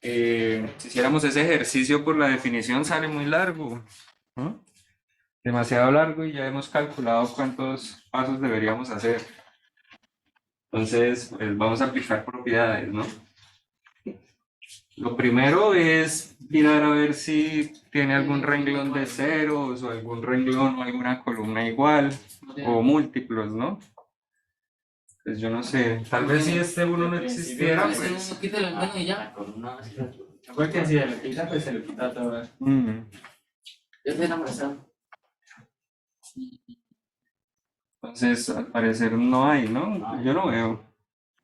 Si hiciéramos ese ejercicio por la definición sale muy largo, ¿no? Demasiado largo y ya hemos calculado cuántos pasos deberíamos hacer. Entonces, pues vamos a aplicar propiedades, ¿no? Lo primero es mirar a ver si tiene algún renglón de ceros o algún renglón o alguna columna igual o múltiplos, ¿no? Pues yo no sé, tal vez si este uno no existiera, pues... No quita el bueno y ya. Porque si se le quita, pues se le quita todo. Yo estoy enamorado. Entonces, al parecer no hay, ¿no? Yo no veo.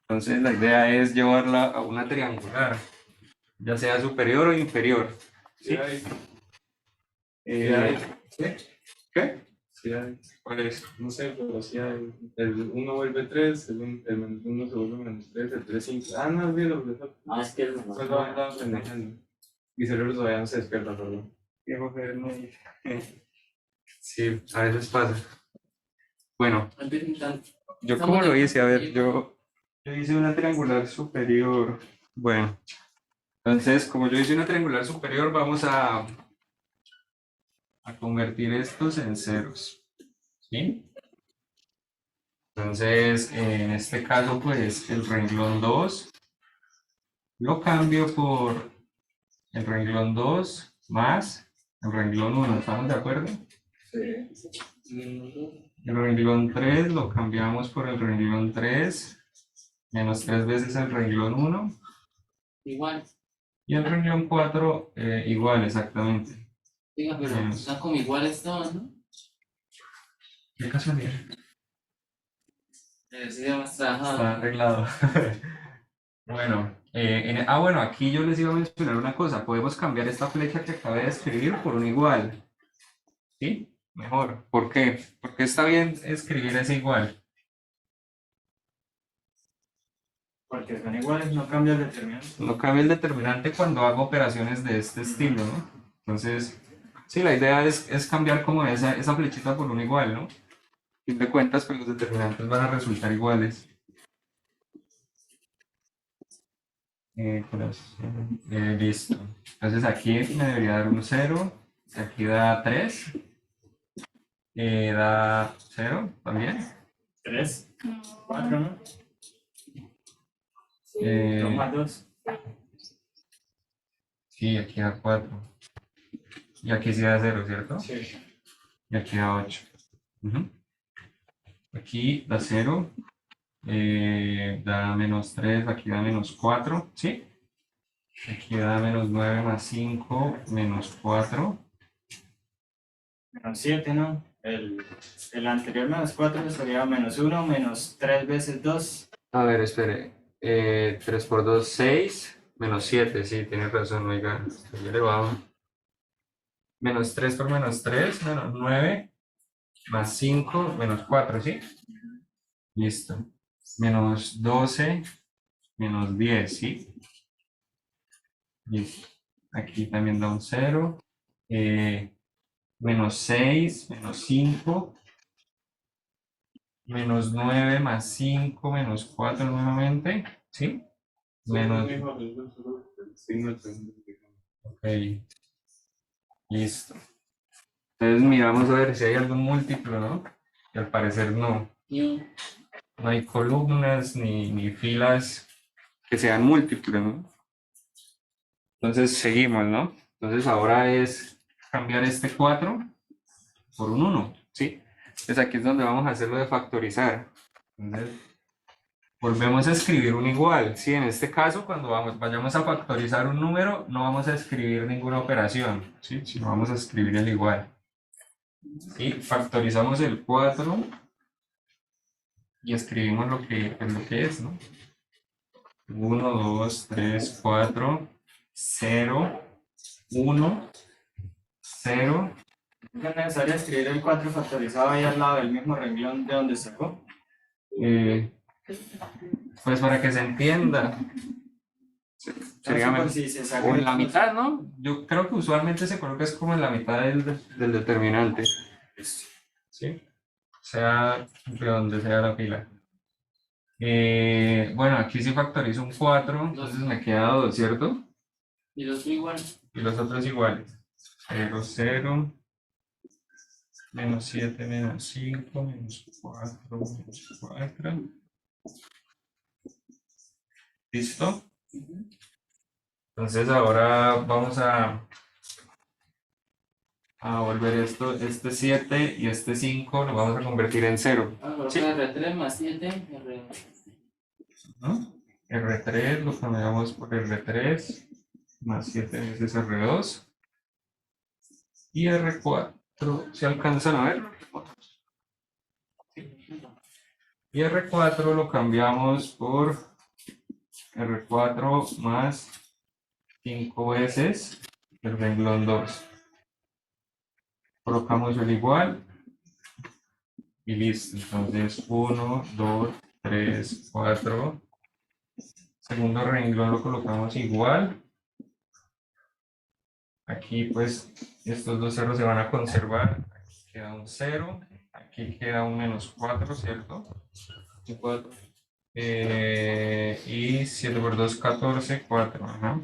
Entonces, la idea es llevarla a una triangular, ya sea superior o inferior. Sí hay. ¿Sí? ¿Qué? Sí hay. ¿Cuál es? No sé, pero sí hay. El 1 vuelve 3, el 1 se vuelve menos 3, el 3 5. Ah, no, olvídalo, profesor. No, es que es Pues lo van pendejando. Mi cerebro todavía no se despierta, perdón. Viejo Fer, no. Sí, a veces pasa. Bueno, yo cómo lo hice, a ver, yo hice una triangular superior. Bueno, entonces como yo hice una triangular superior, vamos a convertir estos en ceros, ¿sí? Entonces, en este caso, pues el renglón 2 lo cambio por el renglón 2 más el renglón 1, ¿estamos de acuerdo? Sí. El renglón 3 lo cambiamos por el renglón 3 menos 3 veces el renglón 1. Igual. Y el renglón 4 igual, exactamente. Diga, pero están como iguales todos, ¿no? Qué casualidad. Sí, hemos trabajado. Está arreglado. Bueno, bueno, aquí yo les iba a mencionar una cosa. Podemos cambiar esta flecha que acabé de escribir por un igual. ¿Sí? Mejor. ¿Por qué? Porque está bien escribir ese igual. Porque son iguales, no cambia el determinante. No cambia el determinante cuando hago operaciones de este estilo, ¿no? Entonces, sí, la idea es cambiar como esa flechita por un igual, ¿no? A fin de cuentas, pues los determinantes van a resultar iguales. Listo. Entonces aquí me debería dar un 0. Aquí da 3. Da 0 también. 3, 4, ¿no? Eh, 2 más 2. sí, aquí da 4. Y aquí sí da 0, ¿cierto? Sí. Y aquí da 8. Aquí da 0. Da menos 3. Aquí da menos 4. ¿Sí? Aquí da menos 9 más 5, menos 4. Menos 7, ¿no? El anterior menos 4 sería menos 1, menos 3 veces 2. A ver, espere. 3 por 2, 6. Menos 7, sí, tiene razón, oiga. Estoy elevado. Menos 3 por menos 3, menos 9. Más 5, menos 4, ¿sí? Listo. Menos 12, menos 10, ¿sí? Listo. Aquí también da un 0. Menos 6, menos 5. Menos 9 más 5, menos 4 nuevamente, ¿sí? Menos... Ok, listo. Entonces miramos a ver si hay algún múltiplo, ¿no? Y al parecer no. No hay columnas ni filas que sean múltiplos, ¿no? Entonces seguimos, ¿no? Entonces ahora es cambiar este 4 por un 1, ¿sí? Entonces aquí es donde vamos a hacerlo de factorizar. Entonces, volvemos a escribir un igual, ¿sí? En este caso, cuando vayamos a factorizar un número, no vamos a escribir ninguna operación, ¿sí? Sino vamos a escribir el igual. ¿Sí? Factorizamos el 4 y escribimos lo que es, ¿no? 1, 2, 3, 4, 0, 1, 0. ¿Es necesario escribir el 4 factorizado ahí al lado del mismo renglón de donde sacó? Pues para que se entienda. Sería mejor. Si se saca O en la mitad, ¿no? Yo creo que usualmente se coloca es como en la mitad del determinante. ¿Sí? Sea de donde sea la fila. Bueno, aquí si factorizo un 4, entonces me queda 2, ¿cierto? Y los otro igual. y los otros iguales. 0, 0, menos 7, menos 5, menos 4, menos 4. ¿Listo? Ujú. Entonces ahora vamos a volver esto, este 7 y este 5 lo vamos a convertir en 0. Ah, pero ¿Sí? R3 más 7, R... ¿No? R3 lo cambiamos por R3 más 7 veces R2 y R4, ¿se alcanzan a ver? Y R4 lo cambiamos por R4 más 5 veces el renglón 2. Colocamos el igual y listo. Entonces 1, 2, 3, 4. Segundo renglón lo colocamos igual. Aquí pues estos dos ceros se van a conservar. Aquí queda un 0. Aquí queda un menos 4, ¿cierto? 4. Y 7 por 2, 14, 4. Ajá.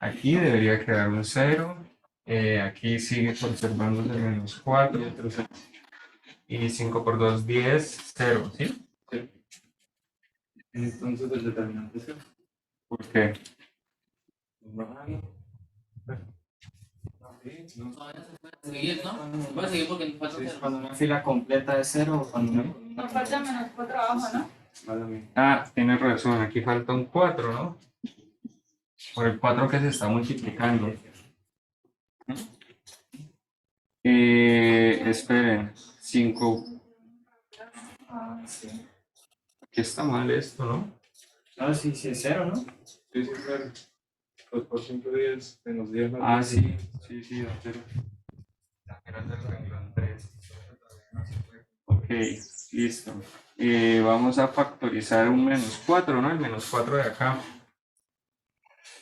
Aquí debería quedar un 0. Aquí sigue conservándose el menos 4. Y 5 por 2, 10, 0, ¿sí? Entonces el determinante es ¿Por qué? Todavía se puede seguir, ¿no? Se puede seguir porque nos falta Sí, cero. cuando una fila completa es 0 o cuando una... Nos falta menos 4 abajo, ¿no? Ah, tienes razón, aquí falta un 4, ¿no? Por el 4 que se está multiplicando. Esperen, 5. Aquí está mal esto, ¿no? No, sí, sí es 0, ¿no? Sí, sí, claro. 2 por 5, 10, menos 10 más Ah, 10. sí, da 0. Era del renglón 3. Ok, listo. Vamos a factorizar un menos 4, ¿no? El menos 4 de acá.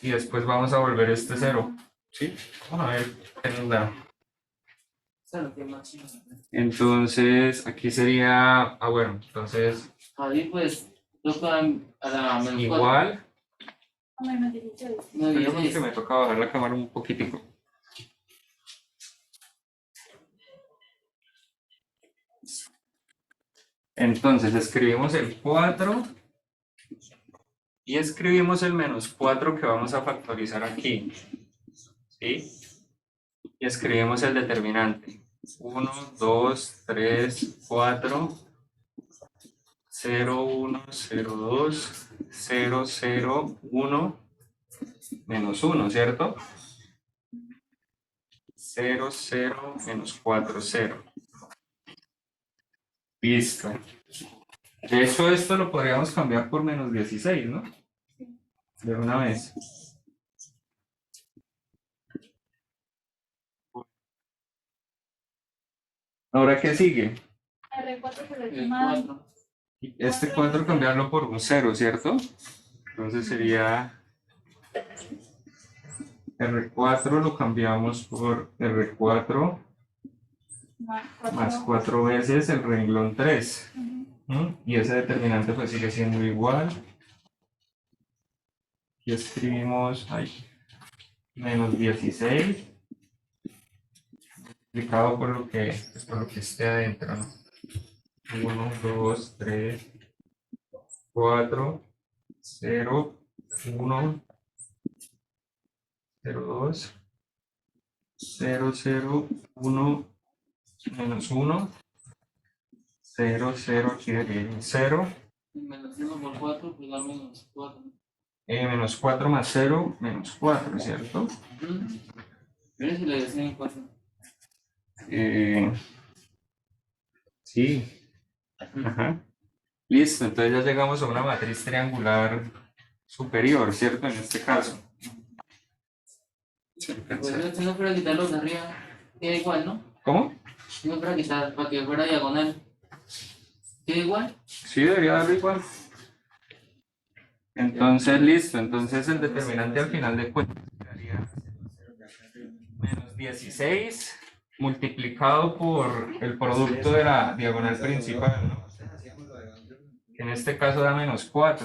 Y después vamos a volver este 0. ¿Sí? Vamos a ver qué nos da. Cero, que más chino. Entonces, aquí sería. Ah, bueno, entonces, Ahí pues toca a la menos 4. igual. A menos 16. No, Pero que 16. me toca bajar la cámara un poquitico. Entonces, escribimos el 4 y escribimos el menos 4 que vamos a factorizar aquí. ¿Sí? Y escribimos el determinante. 1, 2, 3, 4, 0, 1, 0, 2, 0, 0, 1, menos 1, ¿cierto? 0, 0, menos 4, 0. Listo. De hecho, esto lo podríamos cambiar por menos 16, ¿no? De una vez. Ahora, ¿qué sigue? R4 se le El suma 4. Este 4 cambiarlo por un 0, ¿cierto? Entonces sería R4 lo cambiamos por R4 más 4 veces el renglón 3. Y ese determinante pues sigue siendo igual. Y escribimos ahí, menos 16 multiplicado por lo que esté adentro, ¿no? 1, 2, 3, 4, 0, 1, 0, 2, 0, 0, 1, menos 1, 0, 0, aquí debería ir 0, Menos 1 por 4, pues da menos 4. menos 4 más 0, menos 4, ¿cierto? Mira si le decían 4. Sí. Ajá. Listo, entonces ya llegamos a una matriz triangular superior, ¿cierto? En este caso. Pues si no fuera a quitar los de arriba, queda igual, ¿no? ¿Cómo? Si no fuera a quitar, para que fuera diagonal, queda igual. Sí, debería darlo igual. Entonces, listo. Entonces el determinante al final de cuentas quedaría menos 16 multiplicado por el producto de la diagonal principal, ¿no? Que en este caso da menos 4.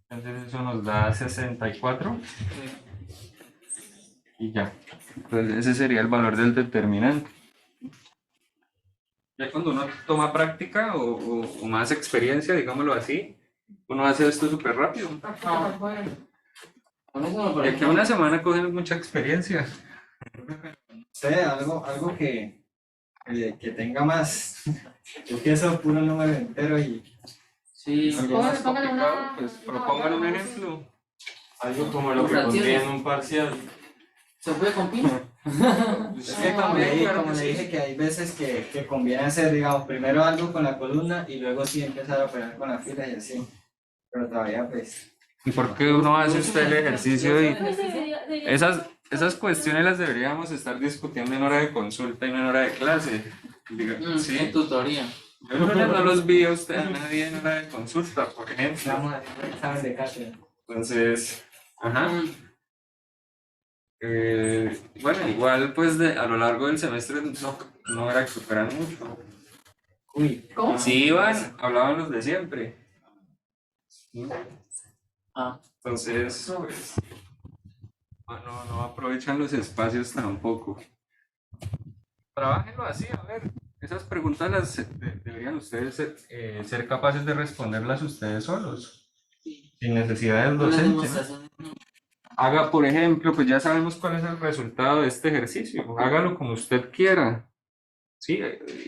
Entonces eso nos da 64 y ya. Entonces ese sería el valor del determinante. Ya cuando uno toma práctica o más experiencia, digámoslo así, uno hace esto súper rápido. Ah, bueno. Con eso me De parece. aquí a una semana cogen mucha experiencia. Usted, algo que tenga más. Yo pienso puro número entero y Sí, Algo más póngale complicado, pues propongan un no sé. ejemplo. Algo como lo que Fracciones. pondría en un parcial. ¿Se puede con pin? es que como claro como que le sí. dije que hay veces que conviene hacer, digamos, primero algo con la columna y luego sí empezar a operar con la fila y así. Pero todavía pues. ¿Y por qué uno hace usted el ejercicio y Pues debería esas cuestiones las deberíamos estar discutiendo en hora de consulta y no en hora de clase? En Sí. tutoría. Yo en realidad no los vi a usted a nadie en hora de consulta, por ejemplo. Estamos haciendo el examen de cátedra. Entonces, ajá. Mm, Bueno, igual pues a lo largo del semestre no era que fueran mucho. Uy. ¿Cómo? Si iban, hablaban los de siempre. Ah, Entonces, pues, no aprovechan los espacios tampoco. Trabájenlo así, a ver. Esas preguntas deberían ustedes ser capaces de responderlas ustedes solos, sí. sin necesidad del Las docente, ¿no? demostraciones. Haga, por ejemplo, pues ya sabemos cuál es el resultado de este ejercicio. Hágalo como usted quiera. Sí,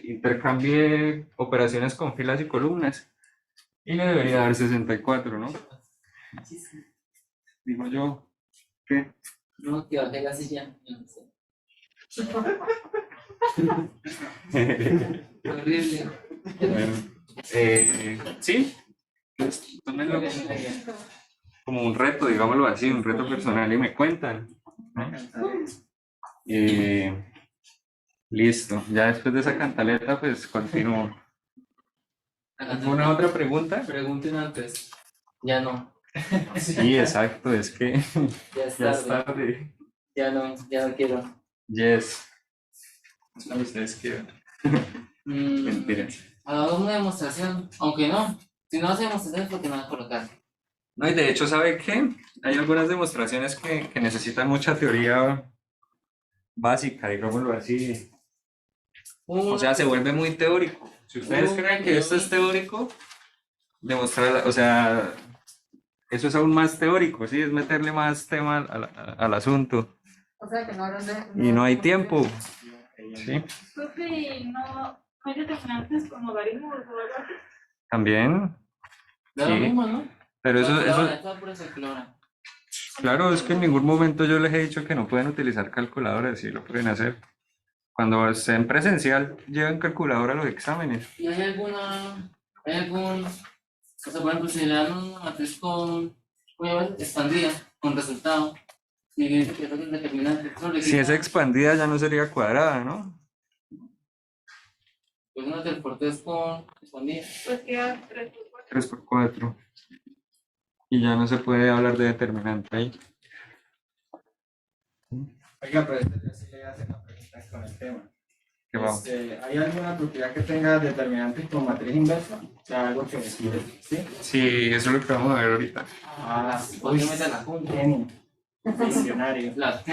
intercambie operaciones con filas y columnas. Y le debería dar 64, ¿no? Digo yo. ¿Qué? No, que bajé la silla. No sé. Horrible. Bueno, sí, pues, tómenlo como un reto, digámoslo así, un reto personal y me cuentan, ¿no? Eh, listo, ya después de esa cantaleta, pues continúo. ¿Alguna otra pregunta? Pregunten antes. Ya no. Sí, exacto, es que Ya es ya es tarde. tarde. Ya no quiero. Yes. Es cuando ustedes quieran. Mentiras. Hagamos una demostración. Aunque no. Si no hace demostración es porque no va a colocar. No, y de hecho, ¿sabe qué? Hay algunas demostraciones que necesitan mucha teoría básica, digámoslo así. O sea, se vuelve muy teórico. Si ustedes creen que esto es teórico, demostrar, o sea, eso es aún más teórico, ¿sí? Es meterle más tema al asunto. O sea que no hablan de. Y no hay tiempo, ¿sí? Profe, no hay determinantes con logaritmos o algo así. También, Da lo sí. mismo, ¿no? Pero eso, Calculadora, pura calculadora. claro, es que en ningún momento yo les he dicho que no pueden utilizar calculadoras, sí lo pueden hacer. Cuando estén presencial, lleven calculadora a los exámenes. ¿Y hay algún, o sea, por ejemplo, si le dan una matriz con, ¿cómo llamas? Expandida, con resultado, y que es el determinante, eso le Si quita, es expandida ya no sería cuadrada, ¿no? pues una 3x3 con expandida. Pues queda 3 por 4. 3 por 4. Y ya no se puede hablar de determinante ahí. Oiga, pero yo sí le hace una pregunta con el tema. ¿Qué vamos? ¿Hay alguna propiedad que tenga determinantes con matriz inversa? O sea, algo que ¿sí? Sí, eso es lo que vamos a ver ahorita. Ah, ¿Por qué meten la punta? genio. Visionario. Las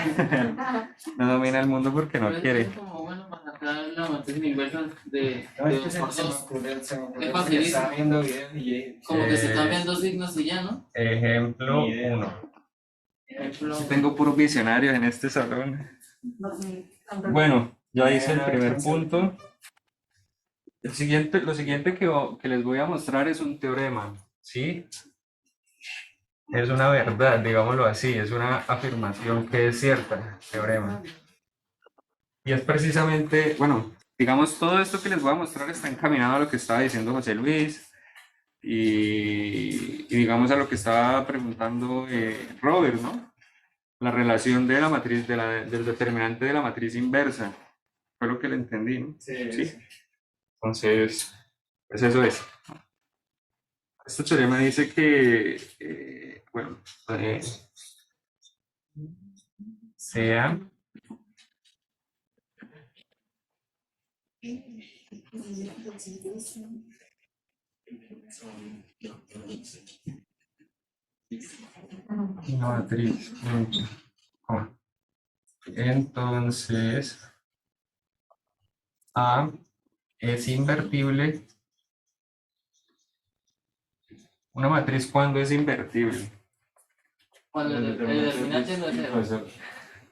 No domina el mundo porque no Pero quiere. Es como bueno para sacar la matriz inversa de No, es que 2 se por me 2. ocurrió, se me ocurrió Es porque facilísimo. estaba viendo videos y Como que se Eh, cambian dos signos y ya, ¿no? Ejemplo Ni idea. 1. Ejemplo, Tengo puros visionarios en este salón. Bueno, ya hice el primer punto. Lo siguiente que les voy a mostrar es un teorema, ¿sí? Es una verdad, digámoslo así, es una afirmación que es cierta, teorema. Y es precisamente, bueno, digamos, todo esto que les voy a mostrar está encaminado a lo que estaba diciendo José Luis y digamos a lo que estaba preguntando Robert, ¿no? La relación de la matriz, del determinante de la matriz inversa. Fue lo que le entendí, ¿no? sí. Sí. Entonces, pues eso es. Este teorema dice que, bueno, sea una matriz. Entonces, A es invertible. Una matriz, ¿cuándo es invertible? Cuando el determinante no es cero. Puede ser.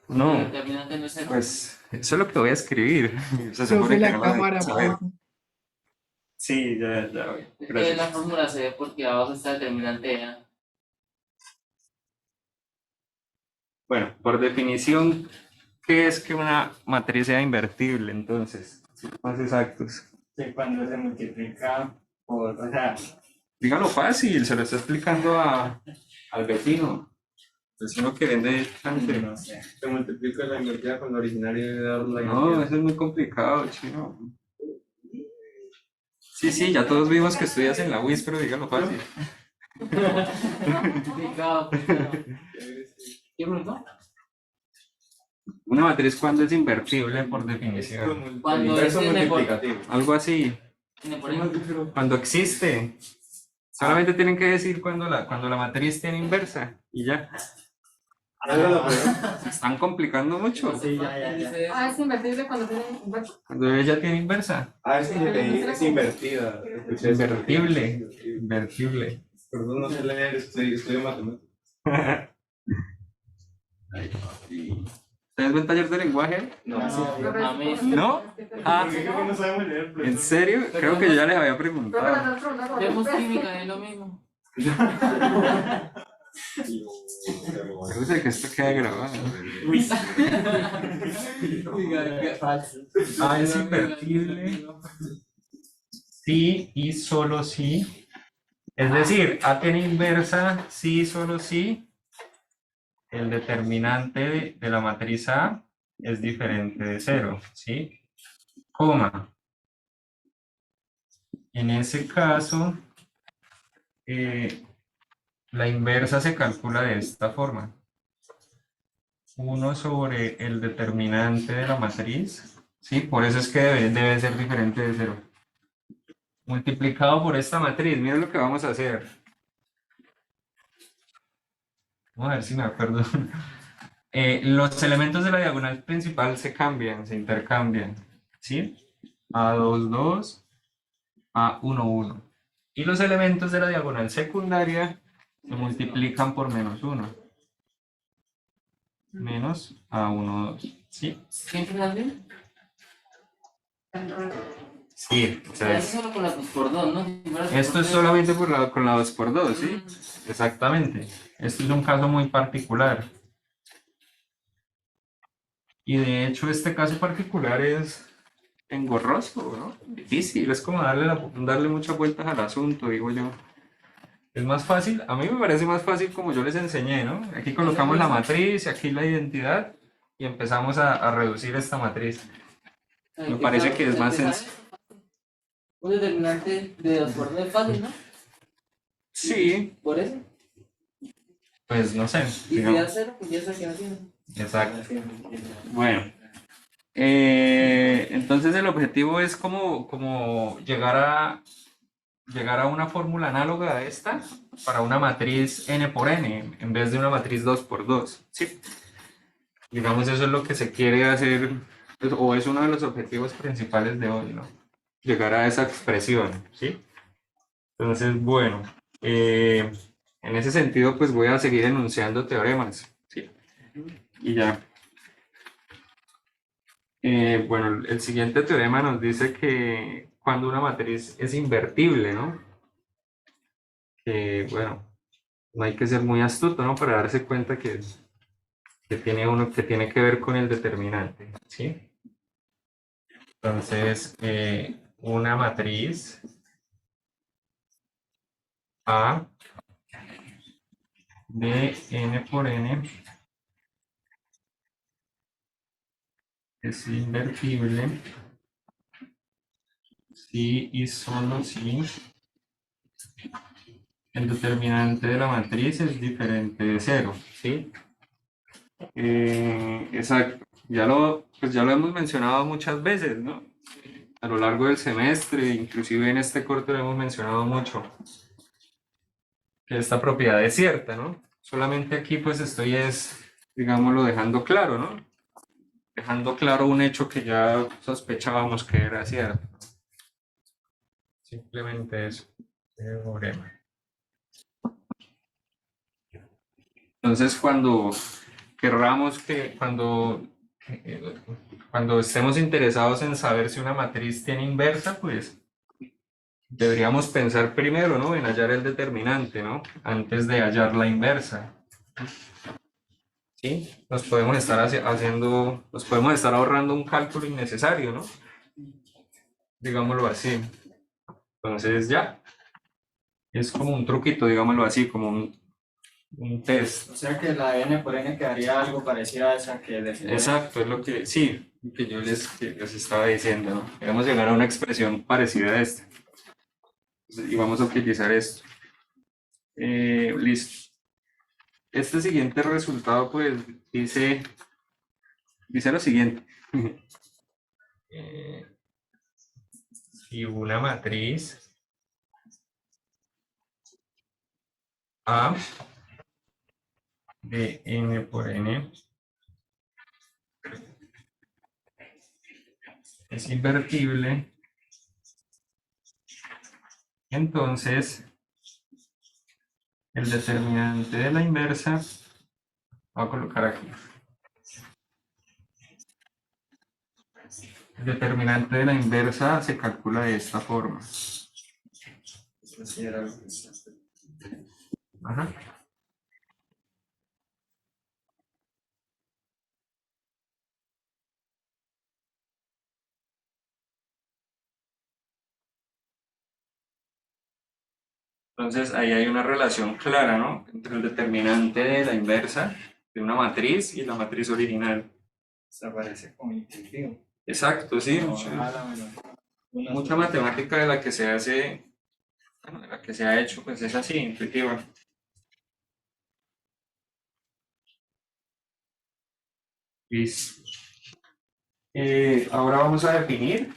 El No, determinante no es cero. pues eso es lo que voy a escribir. Se supone Profe, que la no lo deben cámara, saber. porfa. Sí, ya voy. Es que Gracias. la fórmula se ve porque abajo está el determinante A. Bueno, por definición, ¿qué es que una matriz sea invertible? Entonces, más exactos. Que cuando se multiplica por, o sea, Dígalo fácil, se lo está explicando al vecino. El vecino que vende chance. no sé. Se multiplica la invertida con la originaria y dar la No, invertida. eso es muy complicado, chino. Sí, ya todos vimos que estudias en la UIS, pero dígalo fácil. Complicado, complicado. ¿Qué preguntó? Una matriz, ¿cuándo es invertible por definición? Cuando Inverso es n por- multiplicativo. Algo así. Tiene por ejemplo. Cuando existe. Solamente tienen que decir cuando la matriz tiene inversa y ya. Se están complicando mucho. Sí, ya. Dice, Es invertible cuando tiene inverso. Cuando ella tiene inversa. Es invertida. Escuché eso. Invertible. Invertible. Perdón, no sé leer, estudio matemáticas. ¿Ustedes ven taller de lenguaje? No, a mí. ¿No? Ah, Creo que no sabemos leer, pero- ¿en serio? Creo que yo ya les había preguntado. Vemos química, es lo mismo. Parece que esto queda grabado. A es invertible si y solo si. Es decir, A tiene inversa si y solo si el determinante de la matriz A es diferente de 0, ¿sí? Coma. En ese caso, la inversa se calcula de esta forma. 1 sobre el determinante de la matriz, ¿sí? Por eso es que debe ser diferente de 0. Multiplicado por esta matriz, miren lo que vamos a hacer. Vamos a ver si me acuerdo. Los elementos de la diagonal principal se cambian, se intercambian, ¿sí? A2, 2, A1, 1. Y los elementos de la diagonal secundaria se multiplican por -1. Menos A1, 2. ¿Sí? ¿Siempre es así? Sí, o sea, Eso solo con la 2x2, ¿no? Si fuera esto es 2x3, solamente con la 2x2, ¿sí? Exactamente. Esto es un caso muy particular. Y de hecho este caso particular es engorroso, ¿no? Difícil, es como darle muchas vueltas al asunto, digo yo. Es más fácil, a mí me parece más fácil como yo les enseñé, ¿no? Aquí colocamos la matriz y aquí la identidad y empezamos a reducir esta matriz. Me parece que es más sencillo. Un determinante de 2x2 es fácil, ¿no? Sí, Por eso. pues no sé. Y si digamos. da 0, pues ya sé que no tiene. Exacto. Bueno, entonces el objetivo es como llegar a una fórmula análoga a esta para una matriz n por n en vez de una matriz 2 por 2. ¿Sí? Digamos, eso es lo que se quiere hacer, o es uno de los objetivos principales de hoy, ¿no? Llegar a esa expresión, ¿sí? Entonces, bueno, en ese sentido, pues voy a seguir enunciando teoremas, ¿sí? Y ya. Bueno, el siguiente teorema nos dice que cuando una matriz es invertible, ¿no? Que, bueno, no hay que ser muy astuto, ¿no? Para darse cuenta que tiene que ver con el determinante, ¿sí? Entonces, una matriz A de n por n es invertible si y solo si el determinante de la matriz es diferente de 0, ¿sí? Exacto. Pues ya lo hemos mencionado muchas veces, ¿no? A lo largo del semestre, inclusive en este corto lo hemos mencionado mucho. Que esta propiedad es cierta, ¿no? Solamente aquí pues estoy digámoslo, dejando claro, ¿no? Dejando claro un hecho que ya sospechábamos que era cierto. Simplemente eso. Teorema. Entonces, cuando querramos cuando estemos interesados en saber si una matriz tiene inversa, pues deberíamos pensar primero, ¿no? En hallar el determinante, ¿no? Antes de hallar la inversa. ¿Sí? Nos podemos estar ahorrando un cálculo innecesario, ¿no? Digámoslo así. Entonces ya, es como un truquito, digámoslo así, como un test. O sea que la n por n quedaría algo parecido a esa que definimos. Exacto, es lo que, sí, que yo les estaba diciendo, ¿no? Queremos llegar a una expresión parecida a esta. Y vamos a utilizar esto. Listo. Este siguiente resultado, pues, dice lo siguiente. Si una matriz A de n por n es invertible, entonces el determinante de la inversa, voy a colocar aquí. El determinante de la inversa se calcula de esta forma. Ajá. Entonces ahí hay una relación clara, ¿no? Entre el determinante de la inversa de una matriz y la matriz original. Se parece como intuitivo. Exacto, sí. No, Mucha matemática de la que se hace, bueno, de la que se ha hecho, pues es así, intuitiva. Listo. Ahora vamos a definir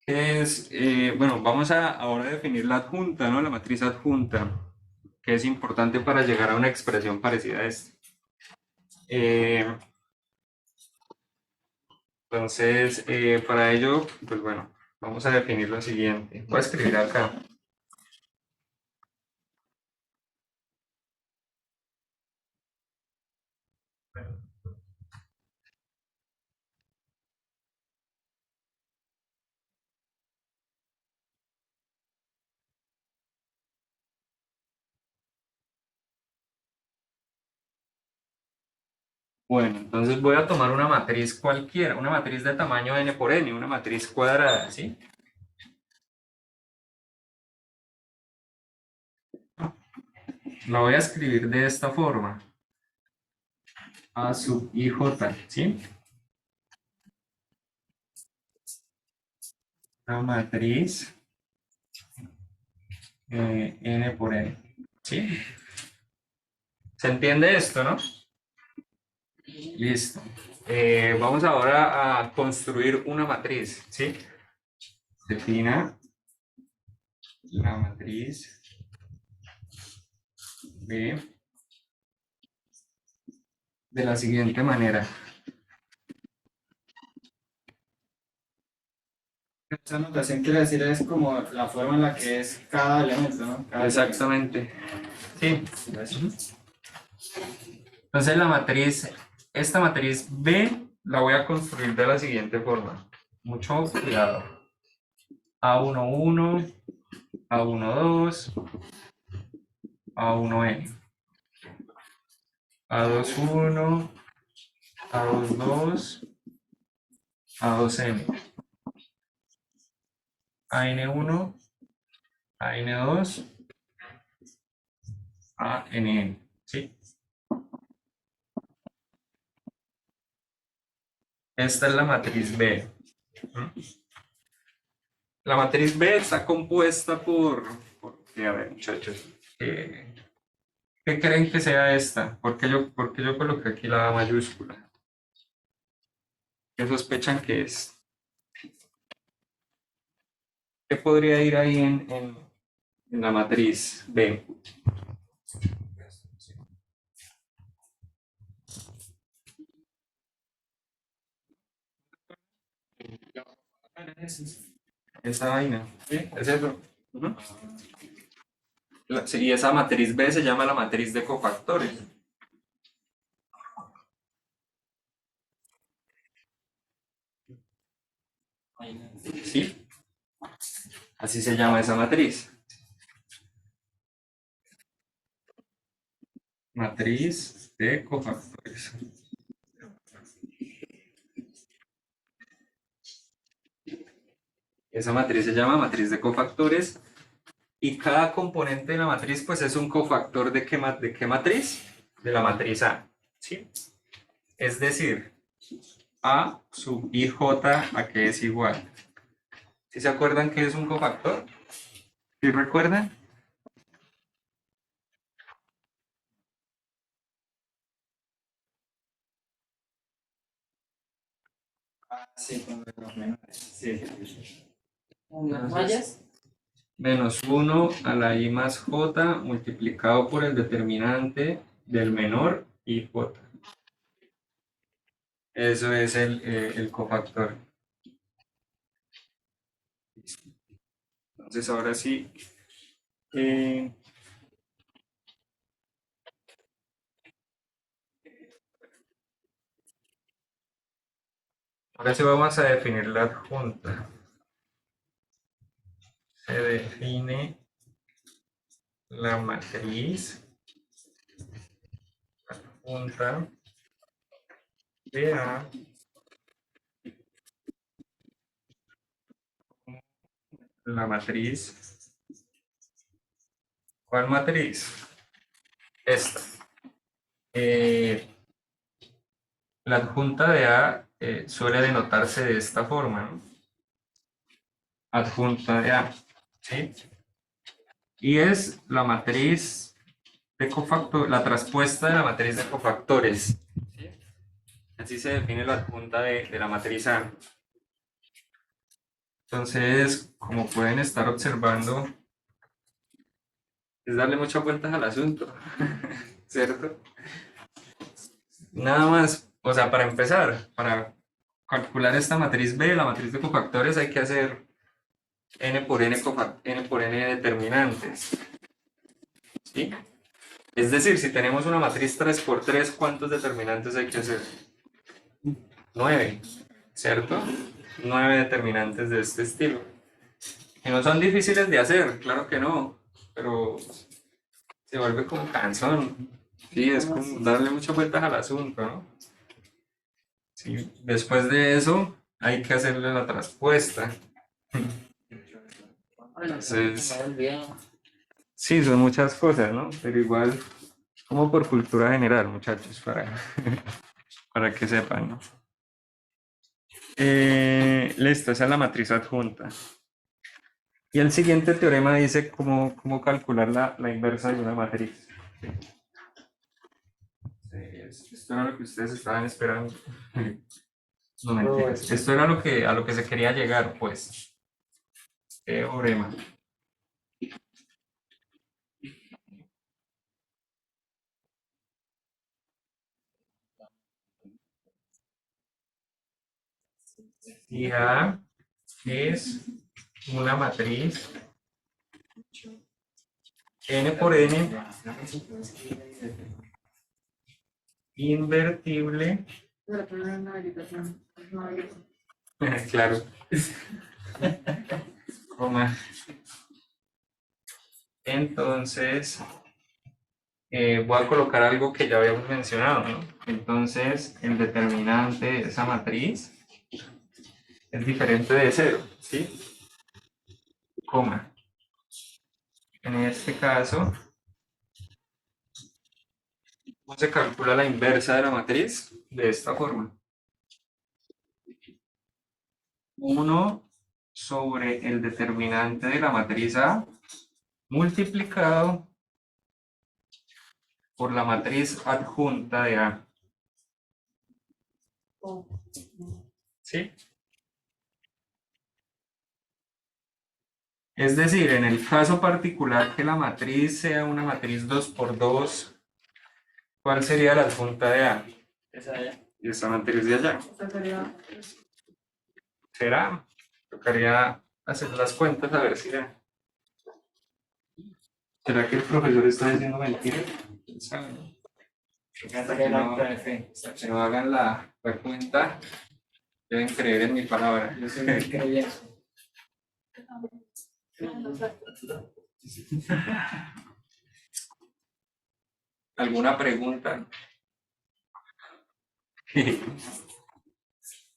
qué es, bueno, vamos a ahora definir la adjunta, ¿no? La matriz adjunta, que es importante para llegar a una expresión parecida a esta. Entonces, para ello, pues bueno, vamos a definir lo siguiente. Voy a escribir acá. Bueno, entonces voy a tomar una matriz cualquiera, una matriz de tamaño n por n, una matriz cuadrada, ¿sí? La voy a escribir de esta forma. A sub ij, ¿sí? Una matriz n por n, ¿sí? ¿Se entiende esto, no? Listo. Vamos ahora a construir una matriz, ¿sí? Defina la matriz B de la siguiente manera. Esa notación quiere decir es como la forma en la que es cada elemento, ¿no? Exactamente. Sí. Entonces esta matriz B la voy a construir de la siguiente forma. Mucho cuidado. A11, A12, A1n. A21, A22, A2n. AN1, AN2, ANN. ¿Sí? Esta es la matriz B. La matriz B está compuesta a ver, muchachos, ¿qué creen que sea esta? ¿Por qué yo coloqué aquí la A mayúscula? ¿Qué sospechan que es? ¿Qué podría ir ahí en la matriz B? Esa vaina, ¿sí? Es eso. Ujú. Sí, y esa matriz B se llama la matriz de cofactores. ¿Sí? Así se llama esa matriz. Matriz de cofactores. Esa matriz se llama matriz de cofactores y cada componente de la matriz pues es un cofactor de qué matriz? De la matriz A. ¿Sí? Es decir, A sub IJ a que es igual. ¿Sí se acuerdan que es un cofactor? ¿Sí recuerdan? Sí, con los menores. Sí, sí, sí. ¿Las mallas? Menos 1 a la I más J multiplicado por el determinante del menor IJ. Eso es el cofactor. Entonces ahora sí. Ahora sí vamos a definir la adjunta. Se define la matriz adjunta de A la matriz. ¿Cuál matriz? Esta. La adjunta de A suele denotarse de esta forma, ¿no? Adjunta de A, ¿sí? Y es la matriz de cofactores, la traspuesta de la matriz de cofactores. ¿Sí? Así se define la adjunta de la matriz A. Entonces, como pueden estar observando, es darle muchas vueltas al asunto, ¿cierto? Nada más, o sea, para empezar, para calcular esta matriz B, la matriz de cofactores, hay que hacer n por n determinantes. ¿Sí? Es decir, si tenemos una matriz 3 por 3, ¿cuántos determinantes hay que hacer? 9, ¿cierto? 9 determinantes de este estilo. Que no son difíciles de hacer, claro que no, pero se vuelve como cansón. Sí, es como darle muchas vueltas al asunto, ¿no? Sí, después de eso hay que hacerle la traspuesta. Entonces, sí, son muchas cosas, ¿no? Pero igual, como por cultura general, muchachos, para que sepan, ¿no? Listo, esa es la matriz adjunta. Y el siguiente teorema dice cómo calcular la inversa de una matriz. Esto era lo que ustedes estaban esperando. No mentiras. Esto era a lo que se quería llegar, pues. Teorema. Y A es una matriz n por n invertible. Claro. Coma. Entonces, voy a colocar algo que ya habíamos mencionado, ¿no? Entonces, el determinante de esa matriz es diferente de 0, ¿sí? Coma. En este caso, ¿cómo se calcula la inversa de la matriz? De esta forma. 1 sobre el determinante de la matriz A multiplicado por la matriz adjunta de A. ¿Sí? Es decir, en el caso particular que la matriz sea una matriz 2 por 2, ¿cuál sería la adjunta de A? Esa allá. Y esta matriz de allá. Será Tocaría hacer las cuentas a ver si será que el profesor está diciendo mentiras. ¿Quién sabe? Hasta que el acta de fe. Hasta que no hagan la cuenta, deben creer en mi palabra. Yo soy muy creyente. ¿Alguna pregunta?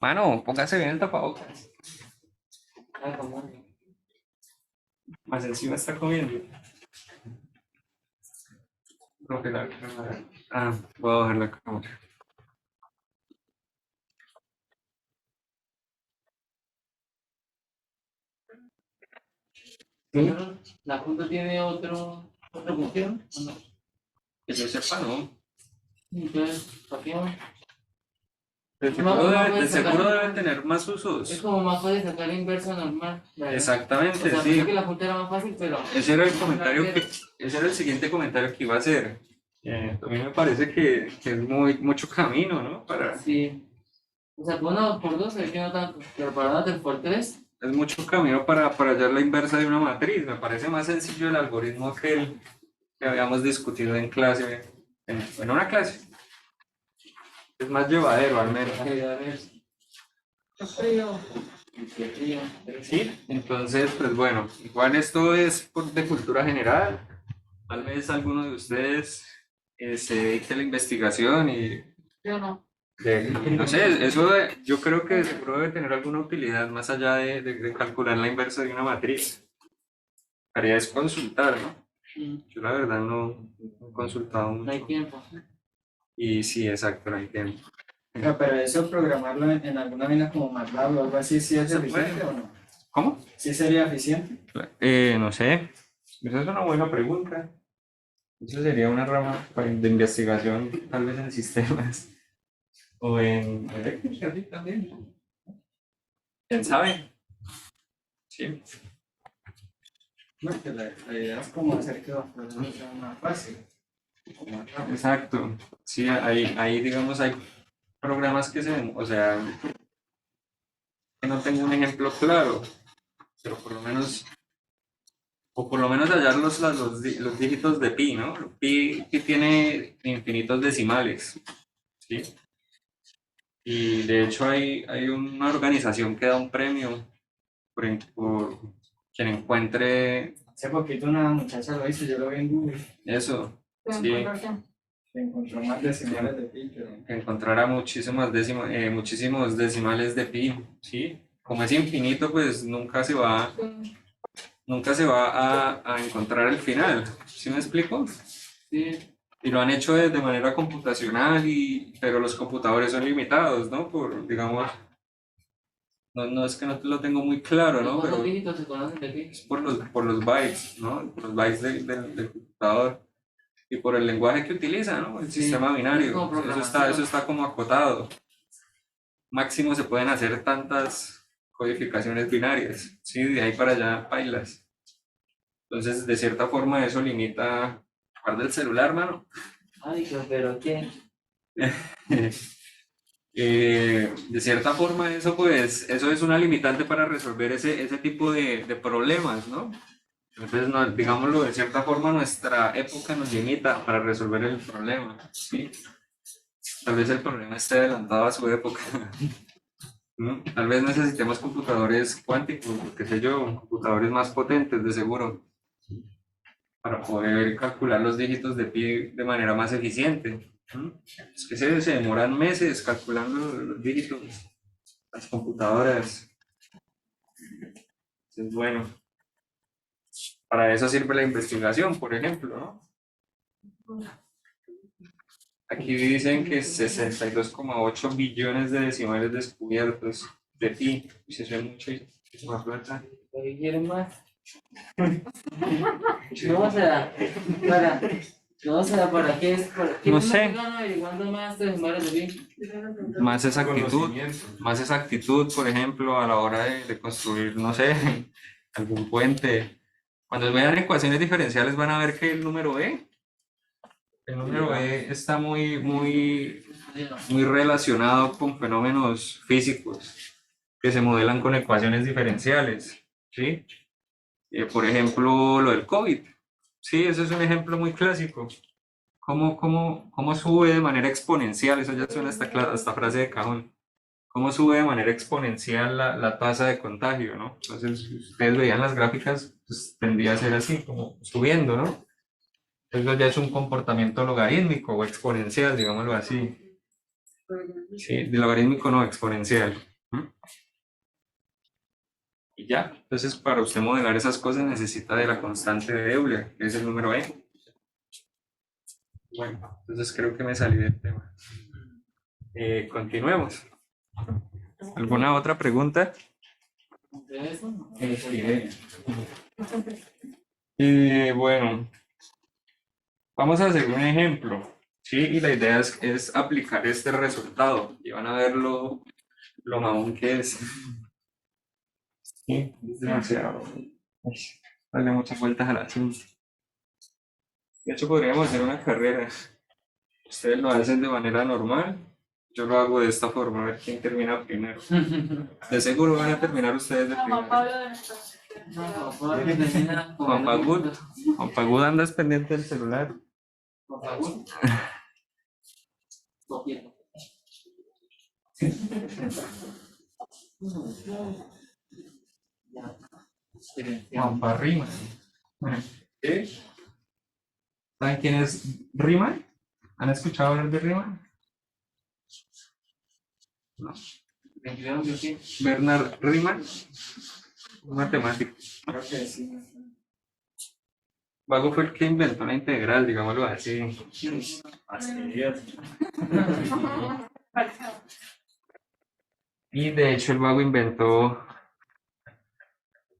Mano, póngase bien el tapabocas. Ah, como- Más encima está comiendo. Profe, la cámara. Ah, voy a bajar la cámara. ¿Sí? La junta tiene otra función, ¿o no? Que yo sepa, ¿no? Entonces, ¿para qué? De seguro debe tener más Es usos. como más fácil sacar la inversa normal. ¿verdad? Exactamente, O sea, sí. pensé que la junta era más fácil, pero. Ese era el comentario ese era el siguiente comentario que iba a hacer. A mí me parece que es mucho camino, ¿no? Sí. O sea, por 1 por 2 es que no tanto. Pero para 1 por 3. Es mucho camino para hallar la inversa de una matriz. Me parece más sencillo el algoritmo que el que habíamos discutido en clase, en una clase. Es más llevadero, al menos. Sí, entonces, pues bueno, igual esto es de cultura general. Tal vez alguno de ustedes se dedique a la investigación y Yo no. no sé, yo creo que seguro debe tener alguna utilidad más allá de calcular la inversa de una matriz. Haría es consultar, ¿no? Yo la verdad no he consultado No hay mucho. tiempo. Y sí, exacto, no hay tiempo. No, pero eso programarlo en alguna vaina como MATLAB o algo así, ¿sí es Se eficiente puede. o no? ¿Cómo? ¿Sí sería eficiente? No sé. Esa es una buena pregunta. Eso sería una rama de investigación, tal vez en sistemas o en eléctrica, sí, también. ¿Quién sabe? Sí. No, que la idea es como hacer que los procesos sean más fáciles. Exacto. Sí, ahí digamos, hay programas que o sea, que no tengo un ejemplo claro, pero por lo menos, o por lo menos hallar los dígitos de pi, ¿no? Pi tiene infinitos decimales, ¿sí? Y de hecho hay una organización que da un premio por quien encuentre Hace poquito una muchacha lo hizo, yo lo vi en Google, eso, sí, que encontró más decimales de pi, pero que encontrara muchísimos decimales de pi, ¿sí? Como es infinito, pues nunca se va a encontrar el final, ¿sí me explico? Sí. Y lo han hecho de manera computacional, pero los computadores son limitados, ¿no? Digamos, no es que no lo tengo muy claro, ¿no? ¿Cuántos Pero dígitos se conocen de pi? es por los bytes, ¿no? Por los bytes del computador y por el lenguaje que utiliza, ¿no? El Sí, sistema es binario. como Eso programación. está como acotado. Máximo se pueden hacer tantas codificaciones binarias, ¿sí? De ahí para allá, bailas. Entonces, de cierta forma, eso limita. Guarda el celular, mano. Ay, pero ¿qué? De cierta forma, eso es una limitante para resolver ese tipo de problemas, ¿no? Entonces, digámoslo, de cierta forma, nuestra época nos limita para resolver el problema, ¿sí? Tal vez el problema esté adelantado a su época. ¿No? Tal vez necesitemos computadores cuánticos, qué sé yo, computadores más potentes, de seguro, para poder calcular los dígitos de pi de manera más eficiente. ¿No? Es que se demoran meses calculando los dígitos, las computadoras. Entonces, bueno, para eso sirve la investigación, por ejemplo, ¿no? Aquí dicen que 62,8 billones de decimales descubiertos de pi. Y se ve mucho y es una plata. ¿Qué quieren más? No, será para. No, será para qué es. ¿Quién No es sé. más que gana averiguando más decimales de pi? Más exactitud, Conocimiento. más exactitud, por ejemplo, a la hora de construir, no sé, algún puente. Cuando vean ecuaciones diferenciales van a ver que el número E está muy relacionado con fenómenos físicos. que se modelan con ecuaciones diferenciales, ¿sí? Por ejemplo, lo del COVID, sí, eso es un ejemplo muy clásico. ¿Cómo sube de manera exponencial? Eso ya suena hasta frase de cajón. ¿Cómo sube de manera exponencial la tasa de contagio, ¿no? Entonces, si ustedes veían las gráficas, pues tendría a ser así, como subiendo, ¿no? Eso ya es un comportamiento logarítmico o exponencial, digámoslo así. Sí, de logarítmico no, exponencial. Y ya, entonces para usted modelar esas cosas necesita de la constante de Euler, que es el número e. Bueno, entonces creo que me salí del tema. Continuemos. ¿Alguna otra pregunta? De eso, ¿no? Bueno, vamos a hacer un ejemplo, ¿sí? Y la idea es aplicar este resultado y van a ver lo mamón que es. Sí, es demasiado. Darle muchas vueltas al asunto. De hecho, podríamos hacer una carrera. Ustedes lo hacen de manera normal, yo lo hago de esta forma, a ver quién termina primero. De seguro van a terminar ustedes de No, Juan primero. Pablo de nuestra No, Juan termina con Juan el Pagud. minuto. Juan Pagud andas pendiente del celular. Juan Pagud. Copiando. Ya. Juanpa Riemann. ¿Sí? ¿Saben quién es Riemann? ¿Han escuchado hablar de Riemann? No. ¿21 de qué? Bernard Riemann, un matemático. Creo que sí. Vago fue el que inventó la integral, digámoslo así. Así es. Y de hecho el Vago inventó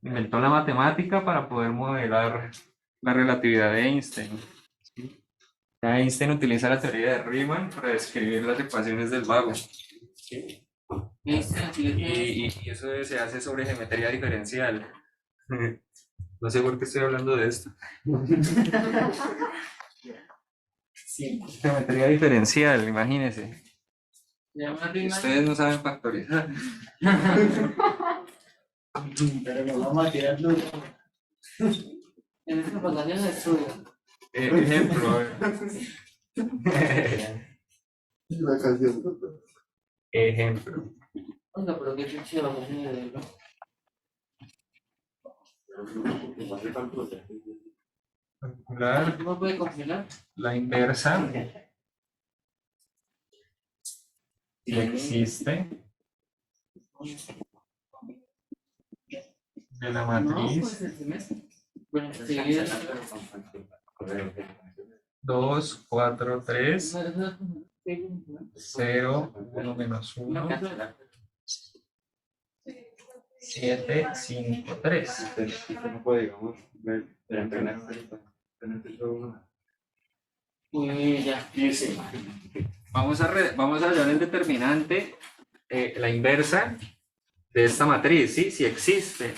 la matemática para poder modelar la relatividad de Einstein. ¿Sí? Einstein utiliza la teoría de Riemann para describir las ecuaciones del Vago. ¿Sí? Y eso se hace sobre geometría diferencial. No sé por qué estoy hablando de esto. Sí, geometría diferencial, imagínense. Se llama Riemann. Ustedes no saben factorizar. Pero nos vamos a tirar duro. En esta ocasión estudio. Ejemplo. La canción. Ejemplo. Oiga, pero qué pinche vacaciones de verdad. Calcular ¿Cómo puede congelar? la inversa. Si existe. De la No, matriz. pues el semestre. Bueno, sí, 2, 4, 3, una 0, 1 menos 1, casa. 7, 5, 3. No puede, digamos, ver, tener solo una. Uy, ya. Dice, vamos a hallar el determinante, la inversa de esta matriz, ¿sí? Si existe.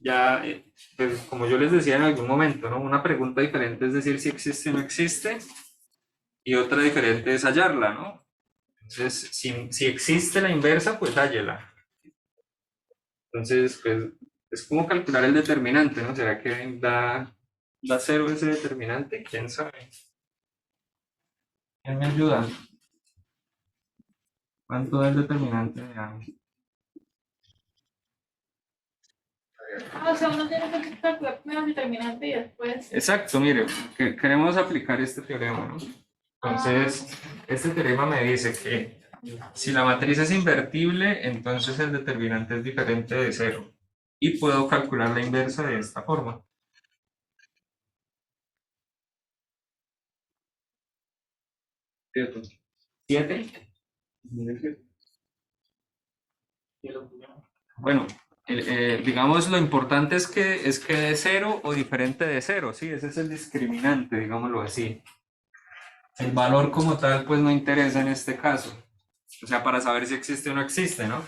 Ya, pues como yo les decía en algún momento, ¿no? Una pregunta diferente es decir si existe o no existe, y otra diferente es hallarla, ¿no? Entonces, si existe la inversa, pues hállala. Entonces, pues, es como calcular el determinante, ¿no? ¿Será que da 0 ese determinante? ¿Quién sabe? ¿Quién me ayuda? ¿Cuánto da el determinante de A? O sea, uno tiene que calcular primero el determinante y después. Exacto, mire, queremos aplicar este teorema, ¿no? Entonces, este teorema me dice que si la matriz es invertible, entonces el determinante es diferente de 0. Y puedo calcular la inversa de esta forma. ¿7? Bueno, digamos lo importante es que de 0 o diferente de 0, ¿sí? Ese es el discriminante, digámoslo así. El valor como tal pues no interesa en este caso. O sea, para saber si existe o no existe, ¿no?